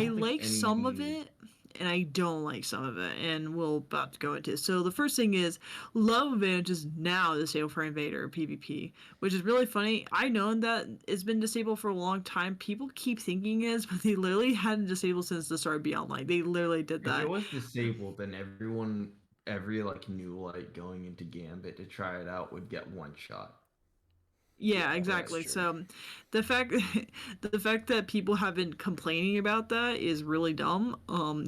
like any some of team. it and I don't like some of it, and we'll about to go into. So the first thing is love advantage is now disabled for invader PvP, which is really funny. I know that it's been disabled for a long time. People keep thinking it is, but they literally hadn't disabled since the start of Beyond Light. They literally did If it that. was disabled, then every like new light going into Gambit to try it out would get one shot. Yeah, Yeah, that's exactly. true. So the fact the fact that people have been complaining about that is really dumb.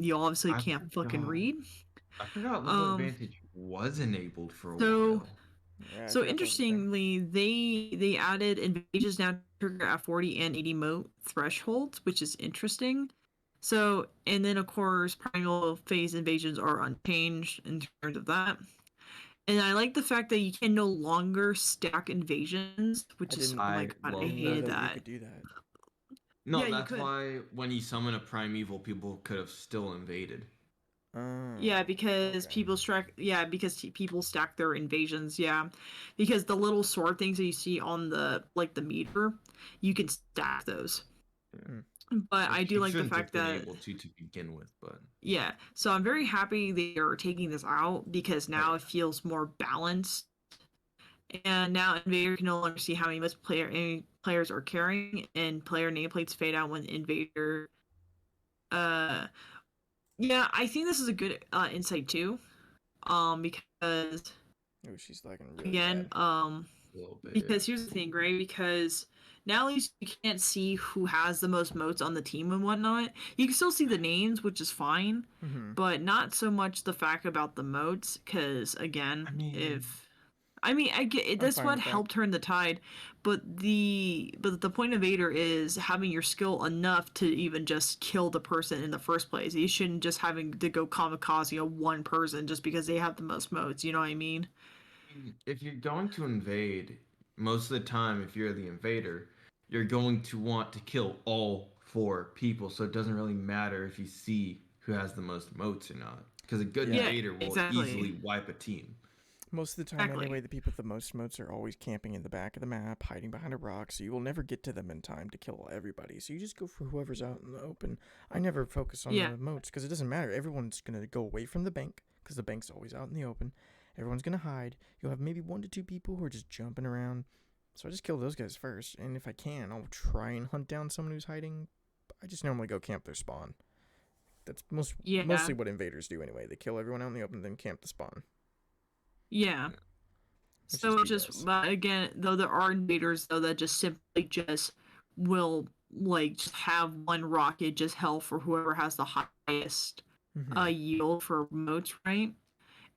You obviously I can't fucking forgot. read. I forgot Love Um Advantage was enabled for a so while. Yeah, I So forgot that was a thing. interestingly, they added invasions now trigger at 40 and 80 moat thresholds, which is interesting. So and then of course primal phase invasions are unchanged in terms of that. And I like the fact that you can no longer stack invasions, I which is didn't oh my I god, I love know hated that. that you that. could do that. Yeah, No, you that's could. why when you summon a primeval, people could have still invaded. Yeah, Oh, because okay. people stack their invasions. Yeah, because the little sword things that you see on the like the meter, you can stack those. Yeah. Hmm. But I Which do you like the shouldn't have fact been that able to begin with, but yeah. So I'm very happy they are taking this out because oh now it yeah. feels more balanced. And now Invader can no longer see how many any players are carrying, and player nameplates fade out when Invader. Uh, yeah, I think this is a good insight too. Because Oh, she's lagging really again, bad. A little bit, yeah. because here's the thing, right? Because now at least you can't see who has the most motes on the team and whatnot. You can still see the names, which is fine, Mm-hmm. but not so much the fact about the motes. Because again, I mean, if I mean, I get it, I'm that's fine what with that. helped turn the tide, but the point of Vader is having your skill enough to even just kill the person in the first place. You shouldn't just having to go kamikaze on one person just because they have the most motes. You know what I mean? if you're going to invade, most of the time, if you're the invader, you're going to want to kill all four people. So it doesn't really matter if you see who has the most motes or not, because a good Yeah. Yeah, invader will exactly, easily wipe a team. Most of the time, exactly. anyway, the people with the most motes are always camping in the back of the map, hiding behind a rock, so you will never get to them in time to kill everybody. So you just go for whoever's out in the open. I never focus on Yeah, the motes because it doesn't matter. Everyone's going to go away from the bank because the bank's always out in the open. Everyone's going to hide. You'll have maybe 1 to 2 people who are just jumping around. So I just kill those guys first, and if I can, I'll try and hunt down someone who's hiding. I just normally go camp their spawn. That's yeah, mostly what invaders do anyway. They kill everyone out in the open, then camp the spawn, yeah. which is So it's just, BS. but again, though there are invaders though that just simply just will like just have one rocket just hell for whoever has the highest Mm-hmm. yield for motes, right?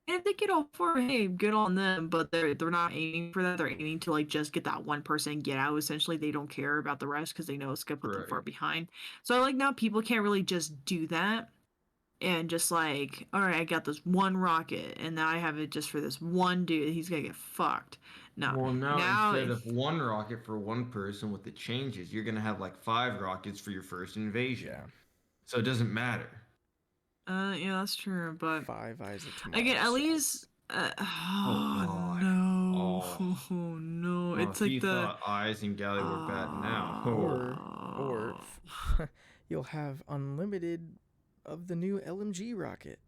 And if they get all four, hey, good on them. But they're not aiming for that. They're aiming to like just get that 1% get out. Essentially, they don't care about the rest because they know it's gonna put them far Right. behind. So like now people can't really just do that and just like, all right, I got this one rocket, and now I have it just for this one dude. He's gonna get fucked. No, Well, now now, instead of one rocket for one person with the changes, you're gonna have like five rockets for your first invasion. Yeah. So it doesn't matter. yeah, that's true. But Five Eyes of again, Tomorrow at says. least, Oh oh God. no, Oh. oh no, Well, it's if like you the, thought Eyes and Galley were bad now, oh. Or, or you'll have unlimited of the new LMG rocket.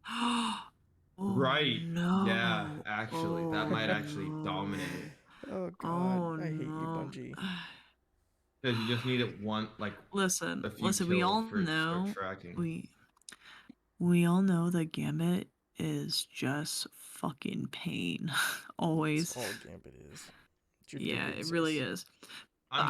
oh Right. Yeah, no, actually, that oh might actually dominate. no, Oh God, oh I hate you, no. Bungie. Because you just need it one, like Listen, a few listen. We kills all for it to start know tracking. we we all know that Gambit is just fucking pain. That's Always. all Gambit is. It's your new Yeah, it really princess. is. But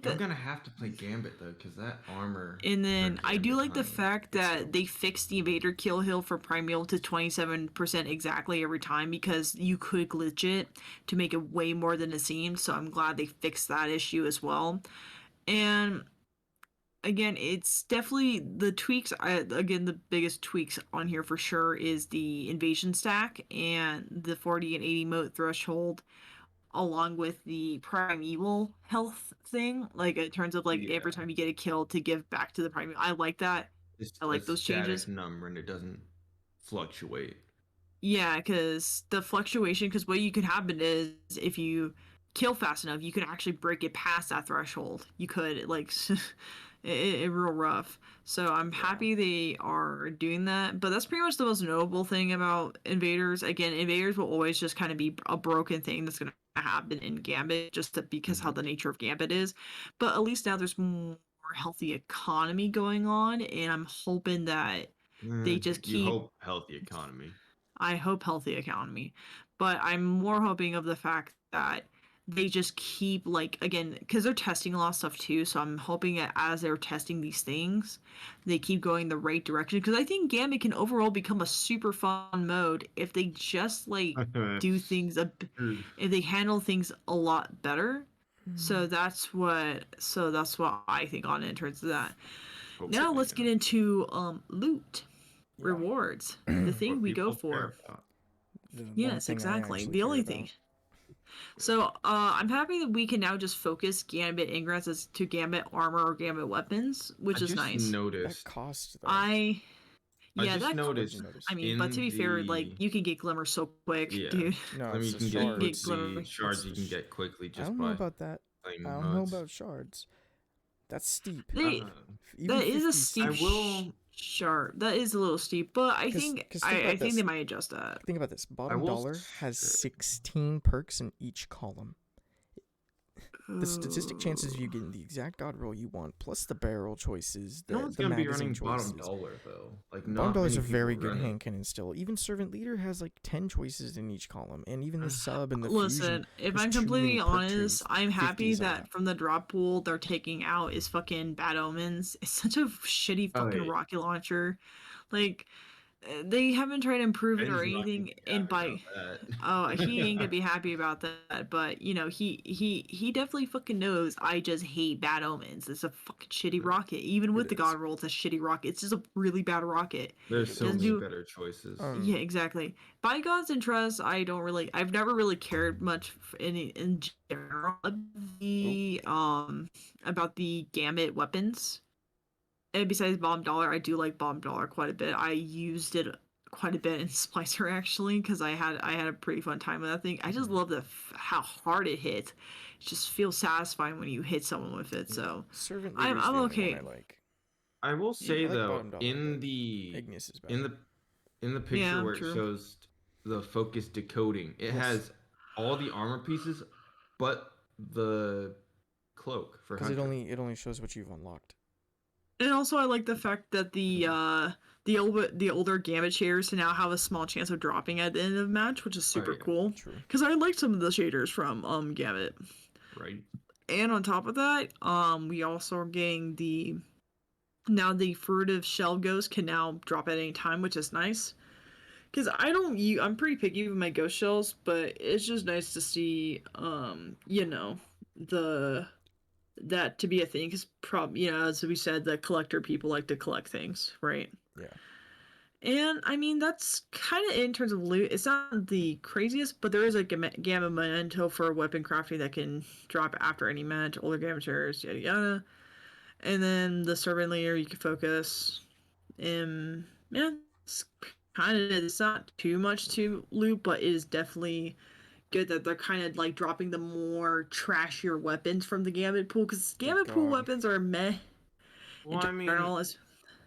I'm gonna have to play Gambit though, because that armor and for then I do Gambit like the hunting. fact It's that dope. they fixed the invader kill hill for primeval to 27% exactly every time because you could glitch it to make it way more than it seems. So I'm glad they fixed that issue as well. And again, it's definitely the tweaks. Again, the biggest tweaks on here for sure is the invasion stack and the 40 and 80 moat threshold, along with the primeval health thing. Like in terms of like every Yeah. time you get a kill to give back to the primeval. I like that. It's I a like those changes. static number and it doesn't fluctuate. Yeah, because the fluctuation, because what you could happen is if you kill fast enough, you can actually break it past that threshold. You could, like, it real rough. So I'm happy they are doing that. But that's pretty much the most notable thing about invaders. Again, invaders will always just kind of be a broken thing that's going to happen in Gambit, because how the nature of Gambit is. But at least now there's more healthy economy going on, and I'm hoping that they just You keep hope healthy economy. I hope healthy economy, but I'm more hoping of the fact that they just keep like again because they're testing a lot of stuff too. So I'm hoping that as they're testing these things, they keep going the right direction because I think Gambit can overall become a super fun mode if they just like do things if they handle things a lot better. So that's what I think on it in terms of that. Now let's get into loot Yeah. rewards, the thing What we go people care for. about. The one Yes, thing I exactly. actually The only care thing. about. So, I'm happy that we can now just focus Gambit ingress as to Gambit armor or Gambit weapons, which I is just nice. That noticed. cost though. I, I yeah, just that. noticed notice. I mean, but to in be fair, like the you can get Glimmer so quick, yeah. dude. No, I mean, it's you the can get You can get shards. Glimmer. shards. You the can sh- get quickly I just don't know by about that. playing I the don't know modes. about shards. That's steep. They Even that is a 50 steep I will. sharp. That is a little steep, but I 'Cause- think 'cause think about I think this. they might adjust that. Think about this. I Bottom will dollar has say- 16 perks in each column. The statistic chances of you getting the exact god roll you want, plus the barrel choices, No one's the gonna be magazine running bottom choices. dollar though. Like Bottom not dollar's many a very people good run it. hand cannon still. Even servant leader has like 10 choices in each column, and even the sub and the Listen, fusion. if has I'm too many completely perk honest, trees. I'm 50 happy is a that lot. from the drop pool they're taking out is fucking Bad Omens. It's such a shitty Oh, fucking yeah. rocket launcher. Like they haven't tried to improve it or Ben's not gonna anything. be And happy by about oh, he ain't gonna that. be happy about that. But you know, he definitely fucking knows. I just hate Bad Omens. It's a fucking shitty rocket. Even with It the is. god roll, it's a shitty rocket. It's just a really bad rocket. There's so Doesn't many do better choices. yeah, exactly. Bygones and Trust, I've never really cared much in general about the Gambit weapons. And besides Bomb Dollar, I do like Bomb Dollar quite a bit. I used it quite a bit in Splicer actually because I had a pretty fun time with that thing. I just love how hard it hits. It just feels satisfying when you hit someone with it. So servant I'm leader's the only okay. one I like. I will say I like though, bottom dollar, in but the Ignis is better. in the picture Yeah, where true. it shows the focus decoding, it Yes. has all the armor pieces, but the cloak for Because Hunter. it only shows what you've unlocked. And also, I like the fact that the older Gambit shaders now have a small chance of dropping at the end of the match, which is super yeah. cool. True. Because I like some of the shaders from Gambit. Right. And on top of that, we also are getting the furtive shell ghost can now drop at any time, which is nice. Because I'm pretty picky with my ghost shells, but it's just nice to see that to be a thing because as we said, the collector people like to collect things, right? Yeah. And I mean that's kind of in terms of loot. It's not the craziest, but there is a gamma memento for weapon crafting that can drop after any match. Older gamma shares, yada yada. And then the servant layer you can focus. Yeah, it's not too much to loot, but it is definitely good that they're kind of like dropping the more trashier weapons from the Gambit pool because Gambit pool God. weapons are meh. Well, I mean,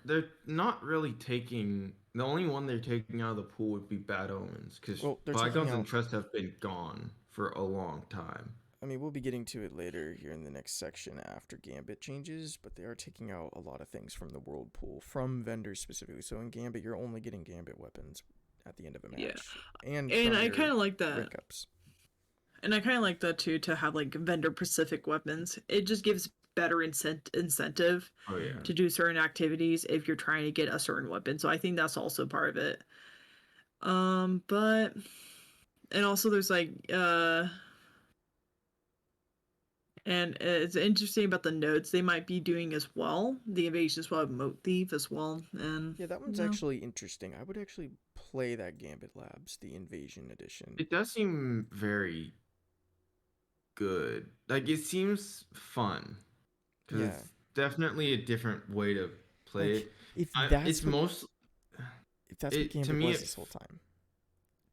they're not really taking. The only one they're taking out of the pool would be Bad Omens because they're Bygones taking and out- Trust have been gone for a long time. I mean, we'll be getting to it later here in the next section after Gambit changes, but they are taking out a lot of things from the world pool, from vendors specifically. So in Gambit, you're only getting Gambit weapons at the end of a match. Yeah. And I kind of like that. rank ups. And I kind of like that too, to have like vendor specific weapons. It just gives better incentive Oh yeah. to do certain activities if you're trying to get a certain weapon. So I think that's also part of it. But and also there's like And it's interesting about the nodes they might be doing as well. The invasion as well, have Moat Thief as well, and Yeah, that one's actually interesting. I would actually play that Gambit Labs, the Invasion Edition. It does seem very good. Like, it seems fun. Because Yeah. it's definitely a different way to play Like, it. if It's what most. Gambit To me, was this whole time,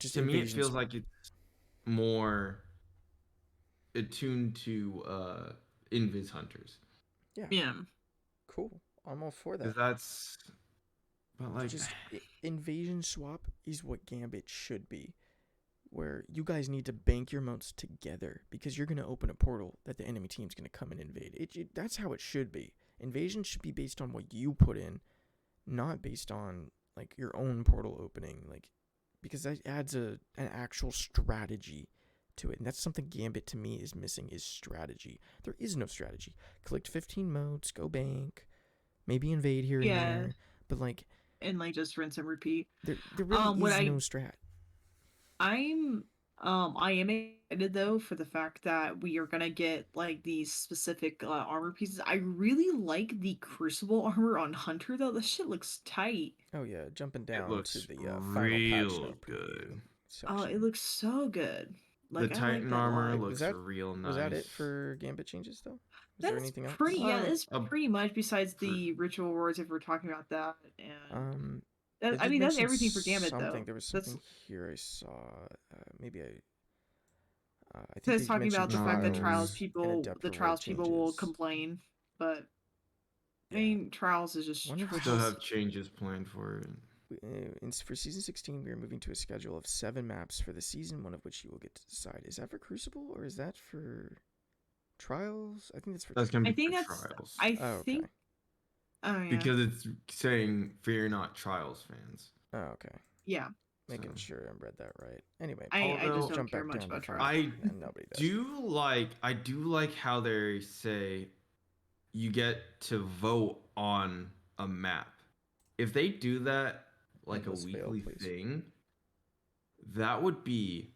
just to me, it invasion feels swap. like it's more attuned to Invis Hunters. Yeah. Cool. I'm all for Because that. that's. But, like. Just invasion swap is what Gambit should be, where you guys need to bank your moats together because you're gonna open a portal that the enemy team's gonna come and invade. That's how it should be. Invasion should be based on what you put in, not based on like your own portal opening. Like, because that adds an actual strategy to it, and that's something Gambit to me is missing, is strategy. There is no strategy. Collect 15 moats, go bank, maybe invade here and there, but like, and like just rinse and repeat. there really is no strat. I am excited though for the fact that we are gonna get like these specific armor pieces. I really like the Crucible armor on Hunter though. The shit looks tight. Oh yeah, jumping It down looks to the final patch real note good. Oh, it looks so good. The Like I like Titan that a armor lot. looks real nice. Was that it for Gambit changes though? Was there That's anything else? pretty. Yeah, that's pretty much besides for- the ritual rewards if we're talking about that. And It I did mean that's mention everything for Gambit though. something. There was something here I saw. Maybe I So think it's they talking about the mentioned fact that Trials the trials people will complain, but I mean trials is just One of which Still trials. have changes planned for it. For season 16, we are moving to a schedule of 7 maps for the season, one of which you will get to decide. Is that for Crucible or is that for Trials? I think that's for. That's gonna be I think for that's. Trials. I think. Oh yeah. Because it's saying "Fear not, Trials fans." Oh okay. Yeah. Making sure I read that right. Anyway, I just don't jump care back much down about to trials. I nobody does. I do like how they say you get to vote on a map. If they do that like a weekly thing, that would be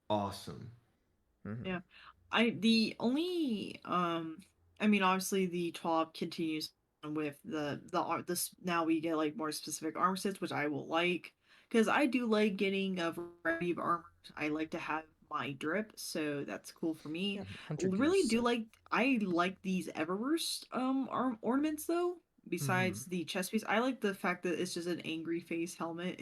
awesome. Mm-hmm. Yeah. The only I mean obviously the 12 continues with this now we get like more specific armor sets which I will like because I do like getting a variety of armor. I like to have my drip, so that's cool for me. I like these Eververse ornaments though. Besides the chest piece, I like the fact that it's just an angry face helmet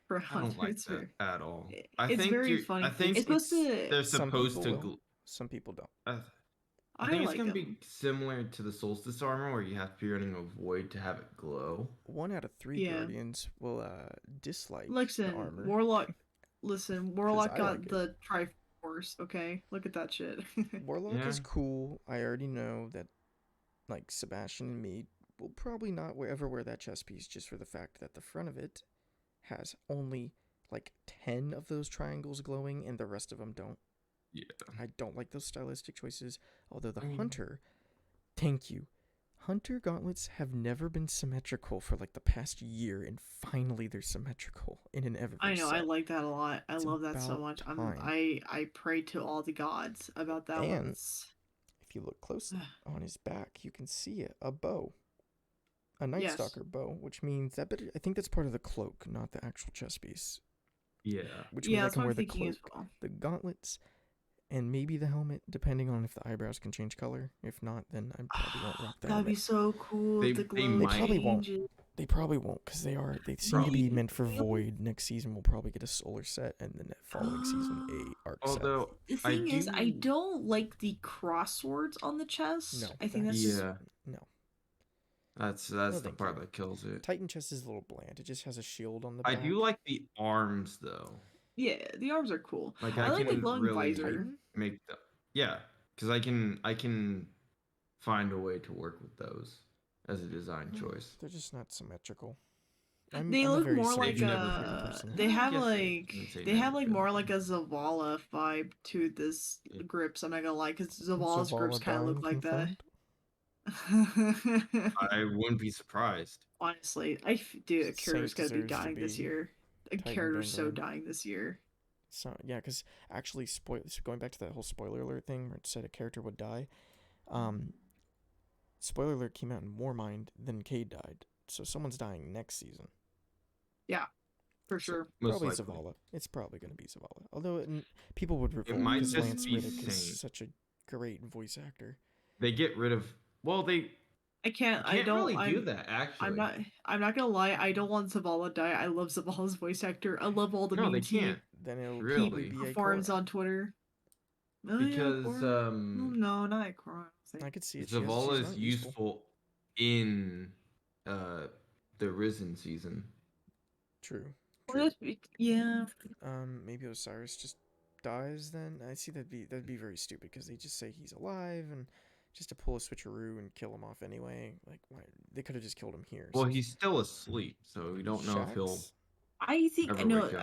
for I don't like it's that at all. it's very funny. I think it's supposed to. they're supposed some people don't. I think it's like gonna them. be similar to the Solstice armor, where you have to be running a void to have it glow. 1 out of 3 guardians will dislike the armor. Warlock got like the Triforce. Okay, look at that shit. Warlock is cool. I already know that, like Sebastian and me will probably not ever wear that chest piece just for the fact that the front of it has only like 10 of those triangles glowing and the rest of them don't. Yeah. I don't like those stylistic choices. Although the Hunter, thank you. Hunter gauntlets have never been symmetrical for like the past year, and finally they're symmetrical in an Eververse I know, set. I like that a lot. I love that so much. I pray to all the gods about that one. If you look closely on his back, you can see a bow. A Night Stalker bow, which means that, but I think that's part of the cloak, not the actual chest piece. Yeah. Which means I can wear the cloak, the gauntlets, and maybe the helmet, depending on if the eyebrows can change color. If not, then I probably won't rock that. That'd be so cool. They probably won't. They probably won't because they seem to be meant for Void. Next season we'll probably get a solar set, and then following season a arc set. The thing is, I don't like the cross swords on the chest. No, I think that's no. That's the part that kills it. Titan chest is a little bland. It just has a shield on the back. I do like the arms though. Yeah, the arms are cool. Like I like the glowing really visor. Make the because I can find a way to work with those as a design choice. They're just not symmetrical. They look more like they have like more like a Zavala vibe to this grips. I'm not gonna lie, because Zavala's grips kind of look like that. I wouldn't be surprised. Honestly, dude, Akira's gonna be dying this year. Akira's so dying this year. So yeah, because actually, going back to that whole spoiler alert thing where it said a character would die, Spoiler alert, came out in Warmind, then Cade died. So someone's dying next season. Yeah, for So sure. Most probably likely. Zavala. It's probably going to be Zavala. Although people would It revolt might because just Lance be Reddick is Saint. such a great voice actor. They get rid of. Well, they I can't really do that. Actually, I'm not gonna lie, I don't want Zavala to die. I love Zavala's voice actor. I love all the No, they memes he can't. Then it'll Really? probably be performs Ikora. on Twitter. Oh, yeah, Because Ikora. No, not Ikora. I could see it. Zavala She's is not useful. useful in the Risen season. True. Well, yeah. Maybe Osiris just dies then. I see that'd be very stupid because they just say he's alive and just to pull a switcheroo and kill him off anyway. Like, why they could have just killed him here. Well, he's still asleep, so we don't know if he'll. Shax? I think Ever no. wake up.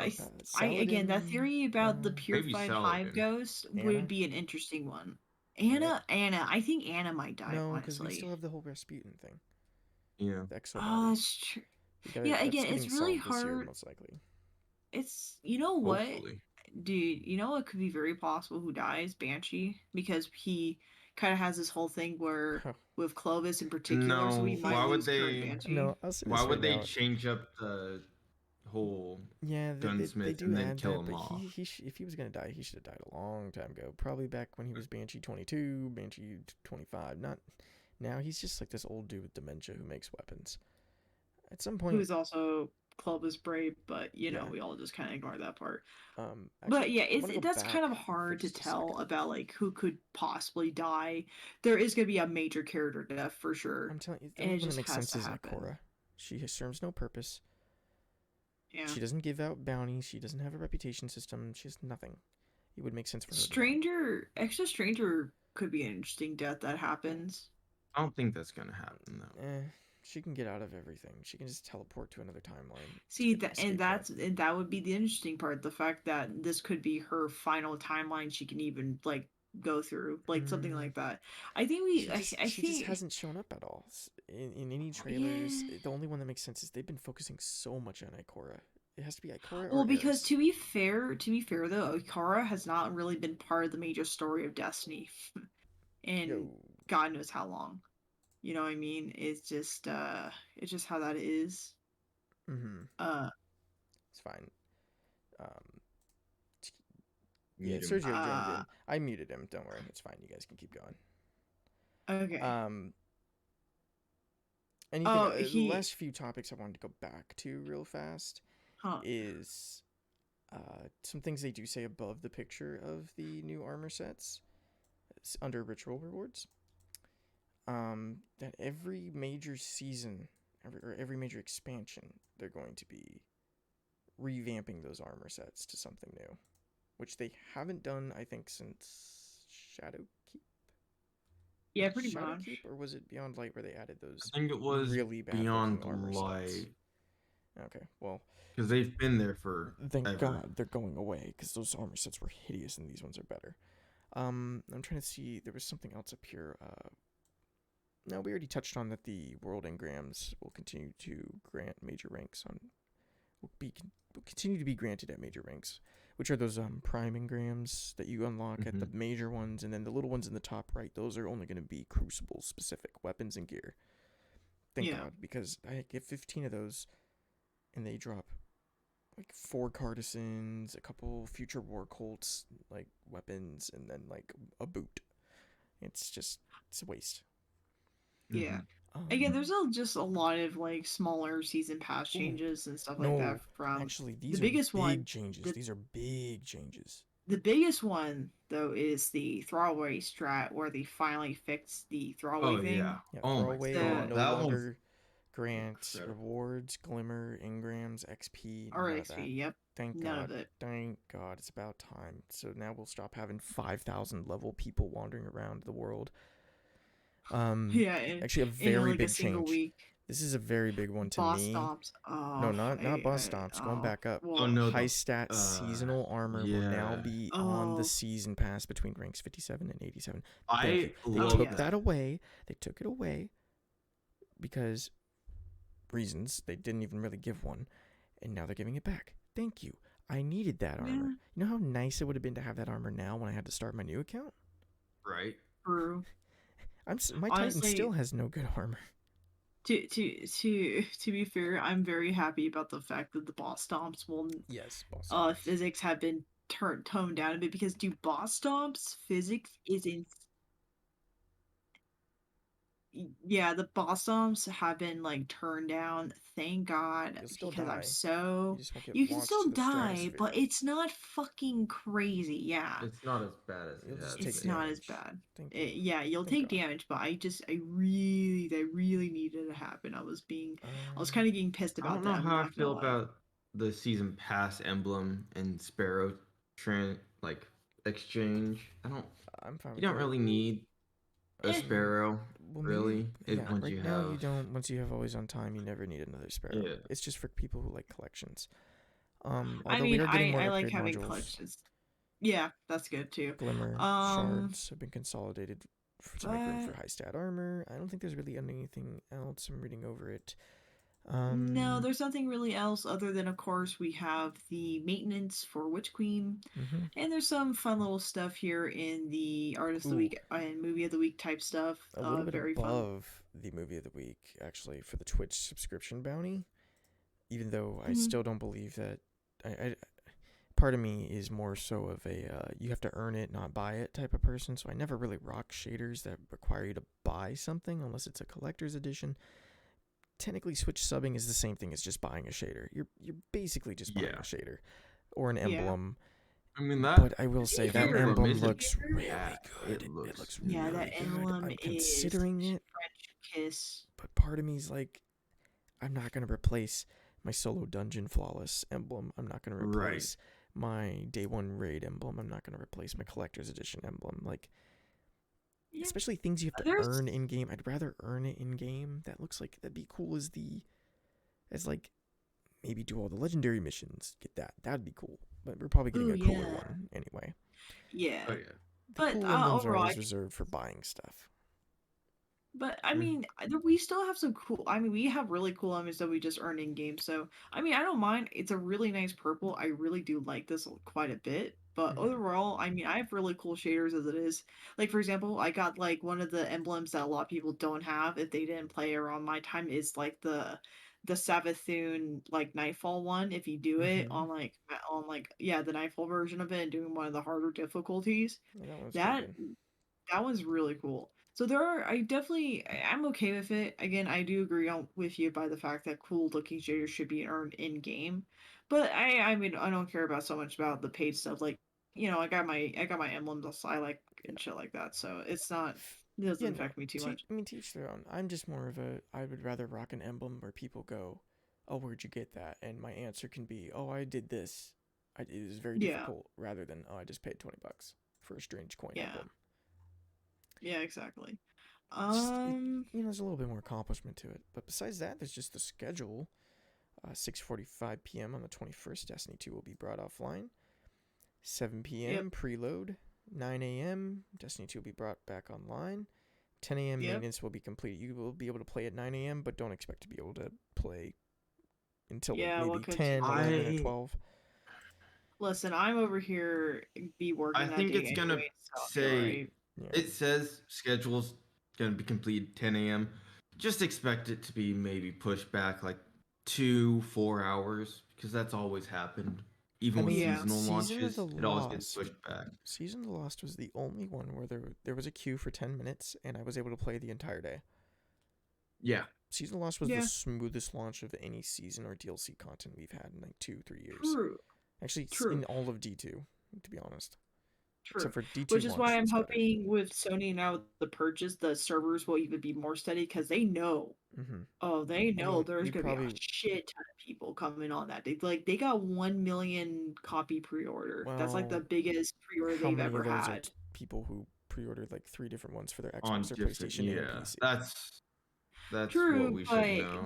I again that Saladin, theory about the maybe purified hive Saladin. ghost Anna? would be an interesting one. Anna. I think Anna might die. No, because we honestly. still have the whole Rasputin thing. Yeah. The exo Oh, body. that's true. Yeah, That's again, getting it's really solved this year, hard. most likely. It's you know what, Hopefully. dude. You know what could be very possible who dies? Banshee, because he kind of has this whole thing where with Clovis in particular, so we No, might why would lose current they? Banshee. No, I'll say Why this would right they now. change up the whole Yeah, they gunsmith do and then add kill that, him but off? if he was gonna die, he should have died a long time ago. Probably back when he was Banshee 22, Banshee 25. Not now. He's just like this old dude with dementia who makes weapons. At some point, Who is also Clovis brave, but you know Yeah. we all just kind of ignore that part. actually, But yeah, I wanna go that's kind of back hard for to just a tell second. about like who could possibly die. There is gonna be a major character death for sure, I'm telling you, the and only it one that just makes has sense to is happen. Ikora. She serves no purpose. Yeah. She doesn't give out bounties. She doesn't have a reputation system. She has nothing. It would make sense for her. Extra Stranger could be an interesting death that happens. I don't think that's gonna happen though. She can get out of everything. She can just teleport to another timeline. See that would be the interesting part. The fact that this could be her final timeline she can even like go through, like something like that. I think She just hasn't shown up at all in any trailers. Yeah. The only one that makes sense is they've been focusing so much on Ikora. It has to be Ikora. Well, or because Eris. to be fair though, Ikara has not really been part of the major story of Destiny, and God knows how long. You know what I mean? It's just how that is. It's fine. Yeah, Sergio joined in. I muted him. Don't worry, it's fine. You guys can keep going. Okay. The last few topics I wanted to go back to real fast is some things they do say above the picture of the new armor sets under ritual rewards. That every major season or every major expansion, they're going to be revamping those armor sets to something new, which they haven't done, I think, since Shadowkeep. Yeah, pretty much. Shadowkeep, or was it Beyond Light where they added those? I think it was really bad Beyond armor Light. sets. Okay, well, because they've been there for thank ever. God they're going away because those armor sets were hideous and these ones are better. I'm trying to see. There was something else up here. No, we already touched on that the world engrams will continue to grant major ranks on. Will continue to be granted at major ranks, which are those prime engrams that you unlock at the major ones, and then the little ones in the top right. Those are only going to be Crucible specific weapons and gear. Thank God, because I get 15 of those, and they drop like 4 Cartisans, a couple future war cults like weapons, and then like a boot. It's a waste. Yeah. Again, there's just a lot of like smaller season pass changes and stuff like that. From actually, these the biggest are big changes. These are big changes. The biggest one though is the throwaway strat, where they finally fixed the throwaway thing. Yeah. Throwaway God. no That longer grants rewards, glimmer, engrams, XP, or none XP. Of that. Yep. Thank none God. of it. Thank God. It's about time. So now we'll stop having 5,000 level people wandering around the world. Actually a very big change. Week. This is a very big one to boss me. Stomps. No, not boss stomps. Going back up. Well, high stat seasonal armor will now be on the season pass between ranks 57 and 87. They took that away. They took it away because reasons. They didn't even really give one, and now they're giving it back. Thank you. I needed that armor. You know how nice it would have been to have that armor now when I had to start my new account? Right. True. My Titan Honestly, still has no good armor. to be fair, I'm very happy about the fact that the boss stomps will Yes, boss stomps. physics have been toned down a bit because boss stomps physics is in yeah, the boss stomps have been like turned down, thank God, You'll still because I'm die. You so just won't get you can launched still to the die, stratosphere. but it's not fucking crazy. Yeah. It's not as bad as You'll it just has take It's been. not as damage. bad. Thank you. Yeah, you'll Thank take God. damage, but I really needed to happen. I was kind of getting pissed I about don't that. know I'm how I not gonna feel lie. about the season pass emblem and Sparrow like exchange. I'm fine You with don't it. really need a Eh, Sparrow, Well, maybe, really, if yeah, once right you now you have. don't. Once you have Always on Time, you never need another Sparrow. Yeah. It's just for people who like collections. I Although we mean, are getting more I like upgrade having modules. collections. Yeah, that's good too. Glimmer Um, shards have been consolidated to make room for but high stat armor. I don't think there's really anything else. I'm reading over it. no, Um, there's nothing really else other than, of course, we have the maintenance for Witch Queen, mhm. and there's some fun little stuff here in the Artist of the Ooh, Week and Movie of the Week type stuff. a little bit Very fun. above the movie of the week, actually, for the Twitch subscription bounty. Even though I Mhm. still don't believe that. I part of me is more so of a you have to earn it, not buy it type of person. So I never really rock shaders that require you to buy something unless it's a collector's edition. Technically, Switch subbing is the same thing as just buying a shader. You're basically just buying Yeah. a shader or an Yeah. emblem. I mean But that I will To be say that fair, emblem emblem isn't looks really bad. good. It It looks looks yeah, that really good. emblem I'm is considering it, French kiss. but part of me's like, I'm not gonna replace my solo dungeon flawless emblem. I'm not gonna right. replace my day one raid emblem. I'm not gonna replace my collector's edition emblem. Like, Yeah, especially things you have to there's earn in game. I'd rather earn it in game. That looks like that'd be cool as like maybe do all the legendary missions. Get that. That'd be cool. But we're probably getting ooh a cooler yeah, one anyway. Oh yeah. yeah. The But cool emblems are overall, always reserved for buying stuff. but I Mm. mean, we still have some cool. I mean, we have really cool items that we just earn in game. So I mean, I don't mind. It's a really nice purple. I really do like this quite a bit. But Mm-hmm. overall, I mean, I have really cool shaders as it is. Like for example, I got like one of the emblems that a lot of people don't have if they didn't play around my time is like the Savathun like Nightfall one. If you do it Mm-hmm. on like yeah the Nightfall version of it and doing one of the harder difficulties, Yeah, that one's pretty that good. that one's really cool. So I'm okay with it. Again, I do agree with you by the fact that cool looking shaders should be earned in game. But I mean I don't care about so much about the paid stuff. Like, I got my emblems I like Yeah. and shit like that. So it doesn't Yeah, no. affect me too much. I mean, teach their own. I'm just more of a. I would rather rock an emblem where people go, "Oh, where'd you get that?" And my answer can be, "Oh, I did this. It was very Yeah. difficult." Rather than, "Oh, I just paid $20 for a strange coin Yeah. emblem." Yeah, exactly. Just it, Um there's a little bit more accomplishment to it. But besides that, there's just the schedule. 6:45 p.m. on the 21st, Destiny 2 will be brought offline. 7 yep. p.m. preload. 9 a.m. Destiny 2 will be brought back online. 10 a.m. Yep. maintenance will be complete. You will be able to play at 9 a.m., but don't expect to be able to play until like Yeah, well, maybe cause 10, 11, or I 12. listen, I'm over here be I working that think day it's gonna anyway, so I'll be say alright. Yeah. it says schedule's gonna be completed 10 a.m. Just expect it to be maybe pushed back like 2-4 hours because that's always happened. I Even with mean, Yeah. seasonal Season of the launches, it always gets Lost. pushed back. Season of the Lost was the only one where there was a queue for 10 minutes, and I was able to play the entire day. Yeah. Season of the Lost was the Yeah. smoothest launch of any season or DLC content we've had in like 2-3 years. True. Actually, True. in all of D2, to be honest. True. Except for D2 Which is why launch I'm was better. hoping with Sony now with the purchase, the servers will even be more steady because they know. Mm-hmm. Oh, they I know mean, there's we gonna be a probably, shit ton of people coming on that. They got 1 million copy pre-order. That's like the well, biggest pre-order how they've many ever of those are had. people who pre-ordered like 3 different ones for their On Xbox or different, PlayStation and yeah. PC? That's what True, we should know.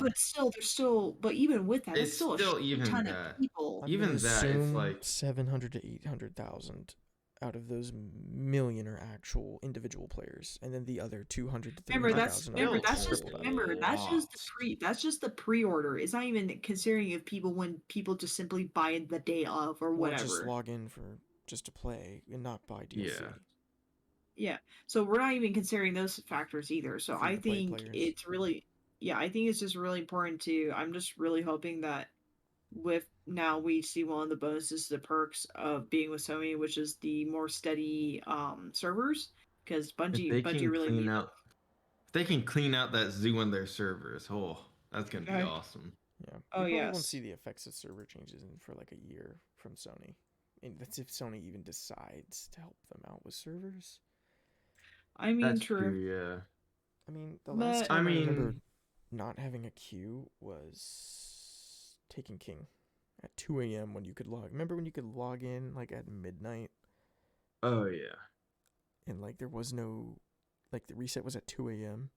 but even with that, that's It's still a still shit even ton of that. people. I'm gonna Even that, it's assume like 700 to 800,000 out of those million are actual individual players, and then the other 200 to Remember, 300,000 are still triple that. that's just the pre-order. It's not even considering if people when people just simply buy it the day of or Or just whatever. log in for just to play and not buy DLC. yeah. Yeah. So we're not even considering those factors either. So I Free-to-play think players. it's really, yeah, I think it's just really important to, I'm just really hoping that with now we see one of the bonuses, the perks of being with Sony, which is the more steady servers, because If Bungie they Bungie can really clean made out, if they can clean out that zoo on their servers, oh, that's gonna be okay. awesome. Yeah, Oh we probably won't see yes. the effects of server changes for like a year from Sony. And that's if Sony even decides to help them out with servers. I mean That's true. true, yeah. I mean, the last But I time I remember mean, not having a queue was Taken King at 2 a.m. when you could log. Remember when you could log in like at midnight oh yeah. and like there was no, like the reset was at 2 a.m.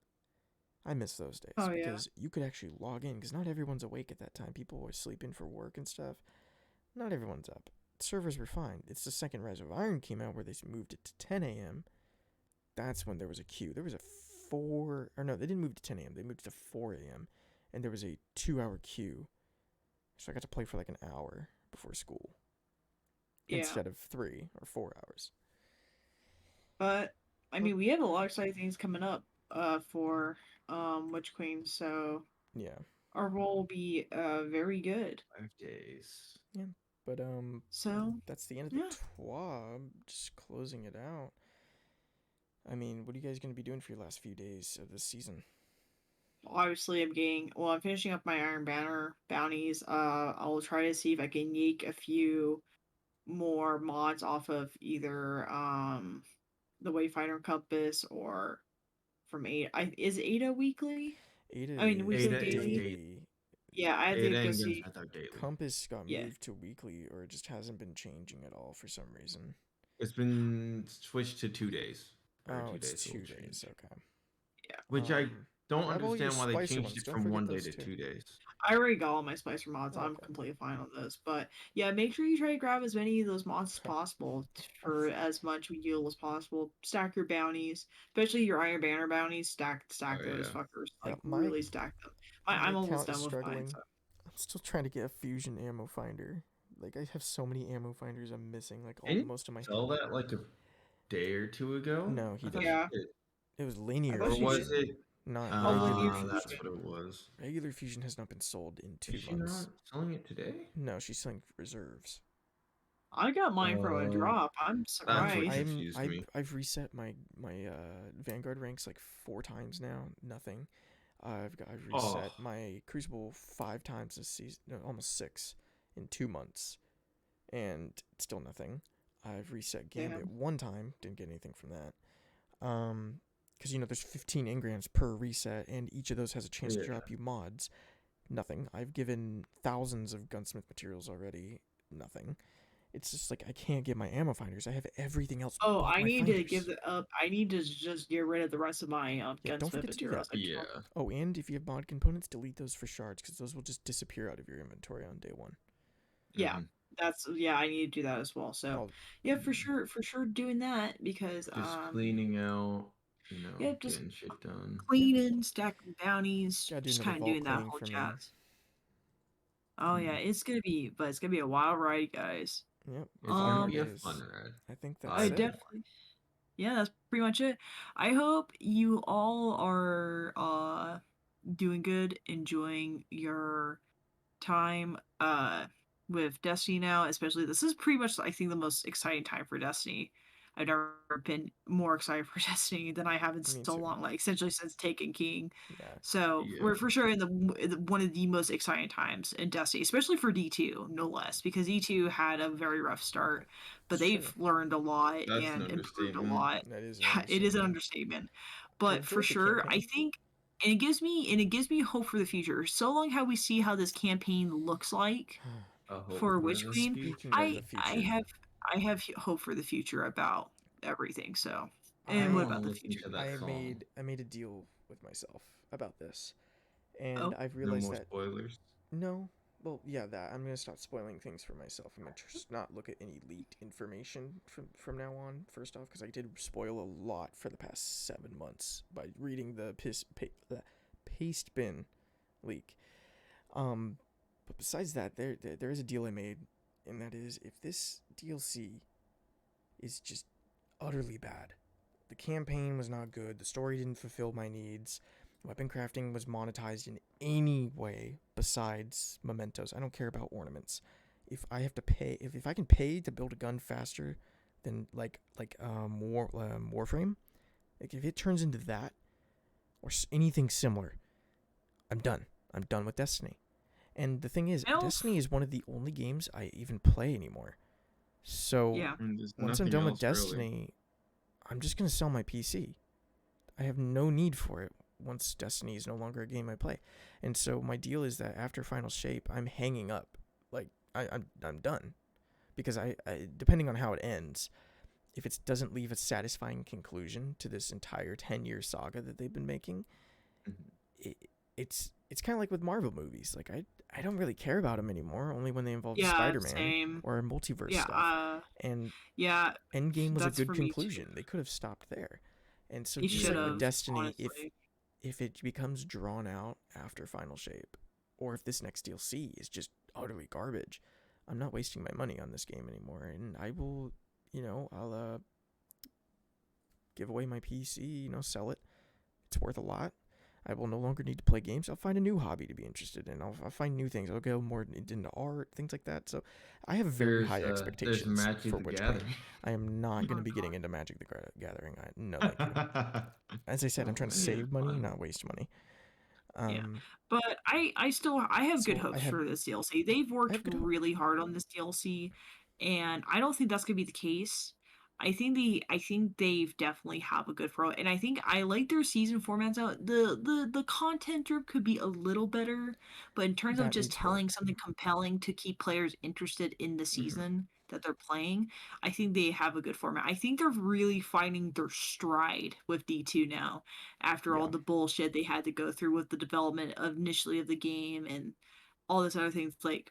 I miss those days oh yeah. because you could actually log in because not everyone's awake at that time. People were sleeping for work and stuff. Not everyone's up. Servers were fine. It's the second Rise of Iron came out where they moved it to 10 a.m. That's when there was a queue. There was a 4, or no, they didn't move to 10 a.m. They moved to 4 a.m. and there was a 2-hour queue. So I got to play for like an hour before school Yeah. instead of 3 or 4 hours. But I mean we have a lot of exciting things coming up for Witch Queen, so Yeah. our role will be very good. 5 days. Yeah. But So that's the end of the yeah. TWAB. Just closing it out. I mean, what are you guys going to be doing for your last few days of this season? Obviously I'm finishing up my Iron Banner bounties. I'll try to see if I can yank a few more mods off of either the Wayfinder Compass or from Ada. Is Ada weekly? Ada I mean is weekly Ada is daily? daily. daily. Yeah, I have to Ada go and Guns see. are daily. Compass got Yeah. moved to weekly, or it just hasn't been changing at all for some reason. It's been switched to 2 days. Every Oh, two it's days it will 2 days. change. Okay. Yeah. Which I don't Grab all your understand why they Spicer changed ones. it Don't from forget 1 day those to too. 2 days. I already got all my Spicer mods. Oh, I'm okay. completely fine on those. But yeah, make sure you try to grab as many of those mods as possible for as much yield as possible. Stack your bounties, especially your Iron Banner bounties. Stack Oh those yeah. fuckers. Yeah, Like really stack them. my I'm almost account is done with mine. struggling. So. I'm still trying to get a fusion ammo finder. Like I have so many ammo finders I'm missing. Like Didn't most of my. sell that like a day or two ago? No, he I thought didn't. she Yeah, did. It was I linear thought Or she was did. fusion, it? not Oh, regular linear That's fusion. what it was. Regular fusion has not been sold in Is 2 she months. not selling it today? No, she's selling reserves. I got mine for a Oh, drop. I'm that's what surprised. confused me. I've reset my Vanguard ranks like 4 times now. Nothing. I've Oh, reset my Crucible 5 times this season. No, almost 6 in 2 months, and still nothing. I've reset Gambit Damn. 1 time. Didn't get anything from that. Because there's 15 engrams per reset, and each of those has a chance to yeah. drop you mods. Nothing. I've given thousands of gunsmith materials already. Nothing. It's just like I can't get my ammo finders. I have everything else Oh, but I my need to give finders. the up. I need to just get rid of the rest of my Yeah, don't gunsmith forget to do that. materials. I just want. Yeah. Oh, and if you have mod components, delete those for shards because those will just disappear out of your inventory on day 1. Yeah, Mhm. that's yeah. I need to do that as well. So I'll yeah, for sure doing that because Just cleaning out, yeah, just getting shit done. yeah, cleaning, stacking bounties, gotta do just another kind of vault doing that cleaning whole for me. jazz. Oh yeah, it's gonna be a wild ride, guys. Yep, It's gonna it be a is. fun ride. I think I that's I it. definitely yeah, that's pretty much it. I hope you all are doing good, enjoying your time with Destiny now, especially this is pretty much I think the most exciting time for Destiny. I've never been more excited for Destiny than I have in Me so too. long, like essentially since Taken King. Yeah, So we're Yeah. for sure in one of the most exciting times in Destiny, especially for D2, no less, because D2 had a very rough start, but it's they've true. learned a lot That's an and improved a understatement. lot. That is an Yeah, it is an understatement. understatement. I But for enjoyed the sure, I campaign. think and it gives me hope for the future. So long how we see how this campaign looks like A hope for for Witch the Queen, Speaking of the I future, have hope for the future about everything. So, I and what want to about the listen future? to that song. I made a deal with myself about this, and Oh, I've No realized more that spoilers. no, well, yeah, that I'm gonna stop spoiling things for myself. I'm gonna just not look at any leaked information from now on. First off, because I did spoil a lot for the past 7 months by reading the paste bin leak. But besides that, there is a deal I made, and that is if this DLC is just utterly bad, the campaign was not good. The story didn't fulfill my needs. Weapon crafting was monetized in any way besides mementos. I don't care about ornaments. If I have to pay, if I can pay to build a gun faster than Warframe, like if it turns into that or anything similar, I'm done. I'm done with Destiny. And the thing is, Destiny is one of the only games I even play anymore. So once I'm done with Destiny, I'm just going to sell my PC. I have no need for it once Destiny is no longer a game I play. And so my deal is that after Final Shape, I'm hanging up. Like, I'm done. Because I depending on how it ends, if it doesn't leave a satisfying conclusion to this entire 10-year saga that they've been making, it's kind of like with Marvel movies. Like, I don't really care about them anymore, only when they involve Spider-Man or multiverse stuff. And Endgame was a good conclusion. They could have stopped there. And so just like with Destiny, honestly, if it becomes drawn out after Final Shape, or if this next DLC is just utterly garbage, I'm not wasting my money on this game anymore. And I will, I'll give away my PC, sell it. It's worth a lot. I will no longer need to play games. I'll find a new hobby to be interested in. I'll find new things. I'll go more into art, things like that. So I have very high expectations for Witchcraft. I am not going to be getting into Magic the Gathering. No, thank you. As I said, I'm trying to save money, not waste money. But I have good hopes for this DLC. They've worked really hard on this DLC, and I don't think that's gonna be the case. I think they've definitely have a good pro, and I think I like their season formats out. The content drip could be a little better, but in terms of just telling something compelling to keep players interested in the season that they're playing, I think they have a good format. I think they're really finding their stride with D2 now, after all the bullshit they had to go through with the development initially of the game and all this other things. Like,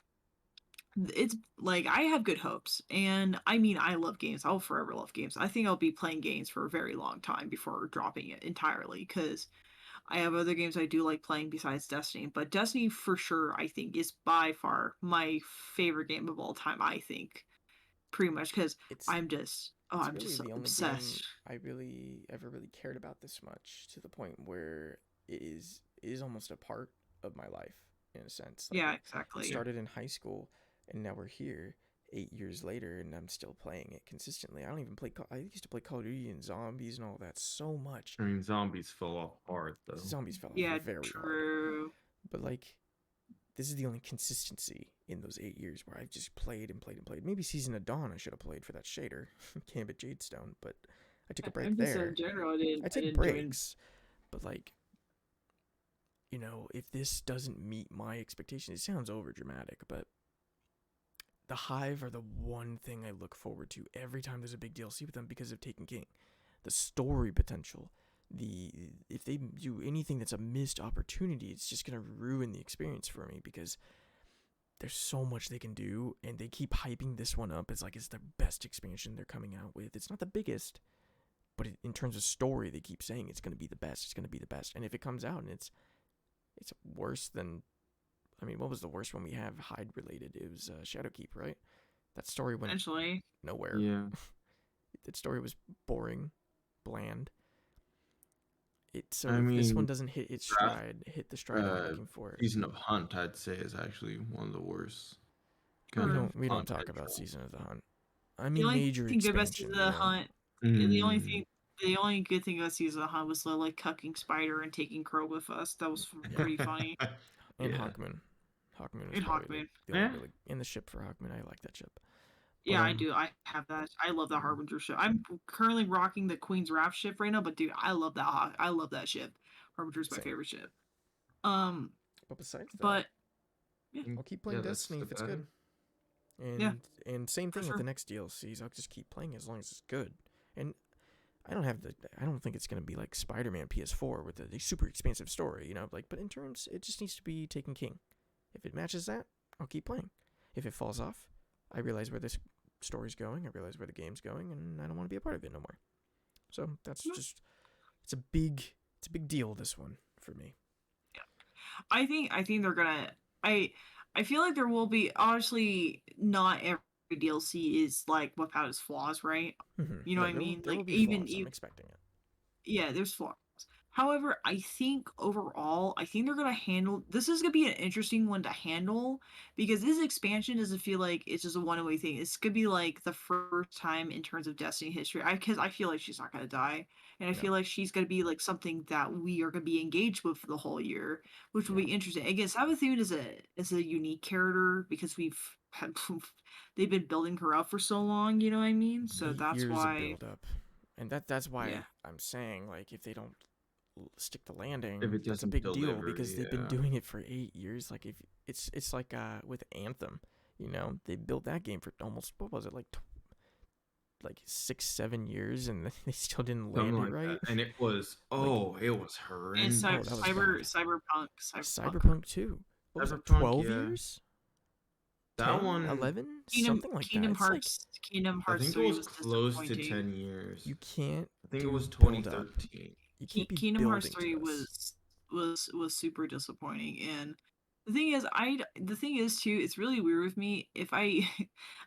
it's like I have good hopes, and I mean, I love games. I'll forever love games. I think I'll be playing games for a very long time before dropping it entirely, because I have other games I do like playing besides Destiny. But Destiny, for sure, I think is by far my favorite game of all time. I think pretty much because I'm just so obsessed. I really ever really cared about this much, to the point where it is almost a part of my life in a sense. Like, exactly. It started in high school, and now we're here 8 years later, and I'm still playing it consistently. I don't even play. I used to play Call of Duty and Zombies and all that so much. I mean, Zombies fell off hard though. Zombies fell off very hard. But like, this is the only consistency in those 8 years where I've just played and played and played. Maybe Season of Dawn I should have played for that shader, Gambit Jadestone, but I took a break there. In general, I take breaks, but like, if this doesn't meet my expectations, it sounds over dramatic, but the Hive are the one thing I look forward to every time there's a big DLC with them, because of Taken King. The story potential. If they do anything that's a missed opportunity, it's just going to ruin the experience for me, because there's so much they can do, and they keep hyping this one up as like it's the best expansion they're coming out with. It's not the biggest, but in terms of story, they keep saying it's going to be the best. It's going to be the best. And if it comes out and it's worse than, I mean, what was the worst one we have Hyde related? It was Shadowkeep, right? That story went nowhere. Yeah. That story was boring, bland. This one doesn't hit its stride, the stride I'm looking for. Season of Hunt, I'd say, is actually one of the worst. We don't talk about Season of the Hunt. I mean, major expansion. About Season of the Hunt, the only good thing about Season of the Hunt was like cucking Spider and taking Crow with us. That was pretty funny. And Hawkman. Hawkman was probably the only really, in the ship for Hawkman. I like that ship. But, I do. I have that. I love the Harbinger ship. I'm currently rocking the Queen's Wrath ship right now, but dude, I love that. I love that ship. Harbinger's my favorite ship. But besides that, I'll keep playing Destiny if it's good. And same thing with the next DLCs. I'll just keep playing as long as it's good. And I don't think it's gonna be like Spider-Man PS4 with the super expansive story, but in terms, it just needs to be Taken King. If it matches that, I'll keep playing. If it falls off, I realize where this story's going. I realize where the game's going, and I don't want to be a part of it no more. So that's just it's a big deal, this one, for me. Yeah, I think they're gonna. I feel like there will be, obviously not every DLC is like without its flaws, right? Mm-hmm. You know what I mean? Like, even I'm expecting it. yeah, there's flaws. However, I think overall, I think they're gonna handle this is gonna be an interesting one to handle because this expansion doesn't feel like it's just a one-way thing. It's gonna be like the first time in terms of Destiny history. Because I feel like she's not gonna die, and I No. feel like she's gonna be like something that we are gonna be engaged with for the whole year, which will Yeah. be interesting. Again, Savathun is a unique character because we've had, they've been building her up for so long. You know what I mean? So 8 that's years of why, build up. And that's yeah. why I'm saying, like, if they don't stick the If landing, it that's a doesn't big deal deliver, because they've been yeah. doing it for 8 years. Like, if it's like with Anthem, you know, they built that game for almost, what was it, like 6-7 years, and they still didn't land Something it like right. that. And it was it was And Oh, that was horrendous. bad. Cyberpunk. Cyberpunk 2. What was it, Cyberpunk, 12 yeah. years? That 10? one, 11? Something like that. Kingdom It's like Hearts Kingdom I Hearts think it 3 was was close to disappointing. 10 years. you can't I think it do was build up. 2013. You can't be Kingdom Hearts building 3 to us. was super disappointing, and the thing is too, it's really weird with me. If I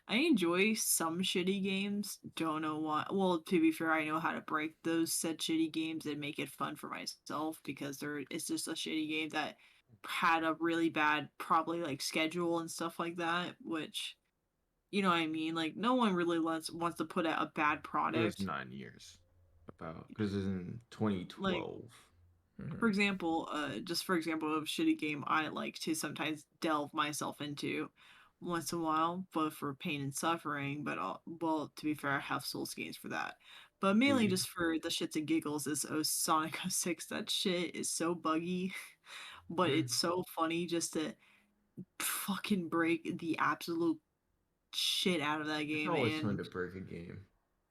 I enjoy some shitty games, don't know why. Well, to be fair, I know how to break those said shitty games and make it fun for myself because it's just a shitty game that had a really bad probably like schedule and stuff like that, which you know what I mean? Like no one really wants to put out a bad It was product. 9 years. About because it's in Like 2012. for Mm-hmm. example, just for example of a shitty game I like to sometimes delve myself into once in a while, but for pain and suffering. But well, to be fair, I have Souls games for that. But mainly We just for the shits and giggles is Sonic 06. That shit is so buggy, but it's so funny just to fucking break the absolute shit out of that It's game. always fun And to break a game.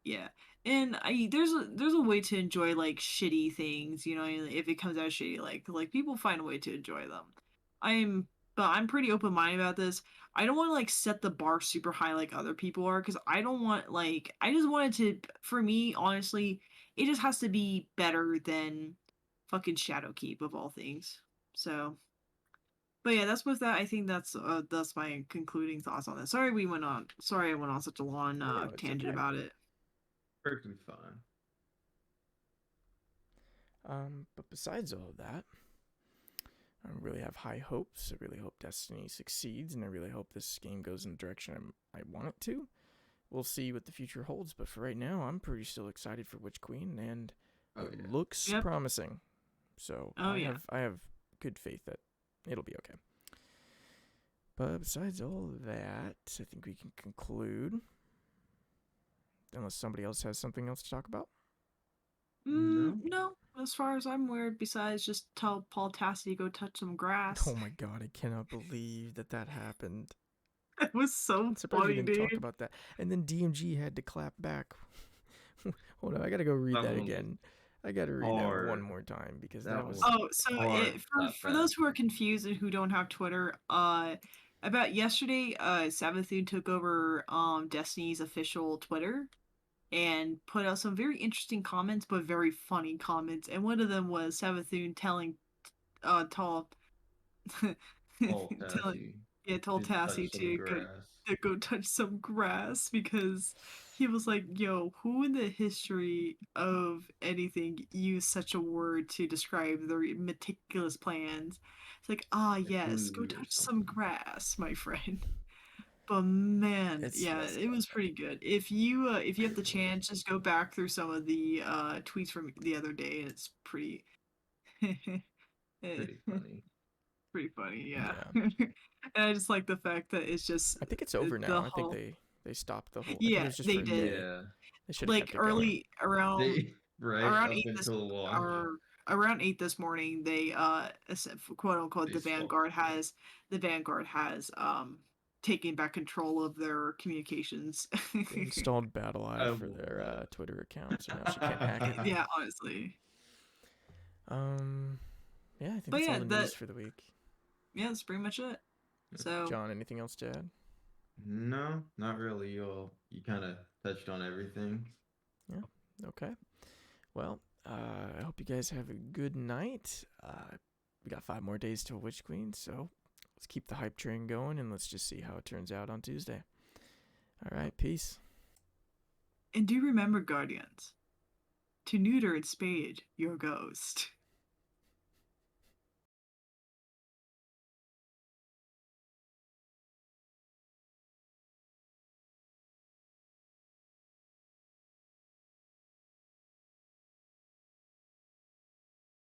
yeah. And there's a way to enjoy like shitty things, you know, if it comes out shitty, like people find a way to enjoy them. I'm but I'm pretty open minded about this. I don't want to like set the bar super high like other people are because I don't want like I just wanted to for me honestly it just has to be better than fucking Shadowkeep of all things. So, but yeah, that's with that. I think that's my concluding thoughts on that. Sorry I went on such a long No, it's tangent okay. about it. Perfectly fine. But besides all of that, I really have high hopes. I really hope Destiny succeeds, and I really hope this game goes in the direction I want it to. We'll see what the future holds, but for right now, I'm pretty still excited for Witch Queen, and Oh it yeah. looks Yep. promising. So Oh yeah. I have good faith that it'll be okay. But besides all of that, I think we can conclude. Unless somebody else has something else to talk about. No. No, as far as I'm aware, besides just tell Paul Tassi to go touch some grass. Oh my god, I cannot believe that happened. It was so I'm surprised we funny, didn't talk dude. about that. And then DMG had to clap back. Hold on, I gotta go read That that one was again. I gotta read that one hard. more time because That that was. was Oh, so hard. for those who are confused and who don't have Twitter, about yesterday, Savathun took over Destiny's official Twitter and put out some very interesting comments, but very funny comments. And one of them was Savathun telling Tall Oh, telling Tassie. told Did touch Tassie some grass. to go touch some grass because he was like, "Yo, who in the history of anything used such a word to describe their meticulous plans?" It's like, ah, yes, go Food or touch some something. grass, my friend. But man, It's yeah, that's it was pretty good. If you have the chance, just go back through some of the tweets from the other day. It's pretty Pretty funny. pretty funny, yeah. yeah. And I just like the fact that it's just I think it's over the now. I think whole they stopped the whole. I think it yeah was just they for a did day. Yeah. They should have like kept it going. early around They right around up 8 this until the launch. or around 8 this morning they quote unquote They stopped. the Vanguard has taken back control of their communications. They installed BattleEye I for love their that. Twitter account, so now she can't hack it. Yeah, honestly. Yeah, I think But that's all yeah, the news for the week. that's pretty much it. So John, anything else to add? No, not really. You kind of touched on everything. Yeah. Okay. Well, I hope you guys have a good night. We got 5 more days till Witch Queen, so let's keep the hype train going and let's just see how it turns out on Tuesday. All right, peace. and do remember, Guardians. to neuter and spade your ghost.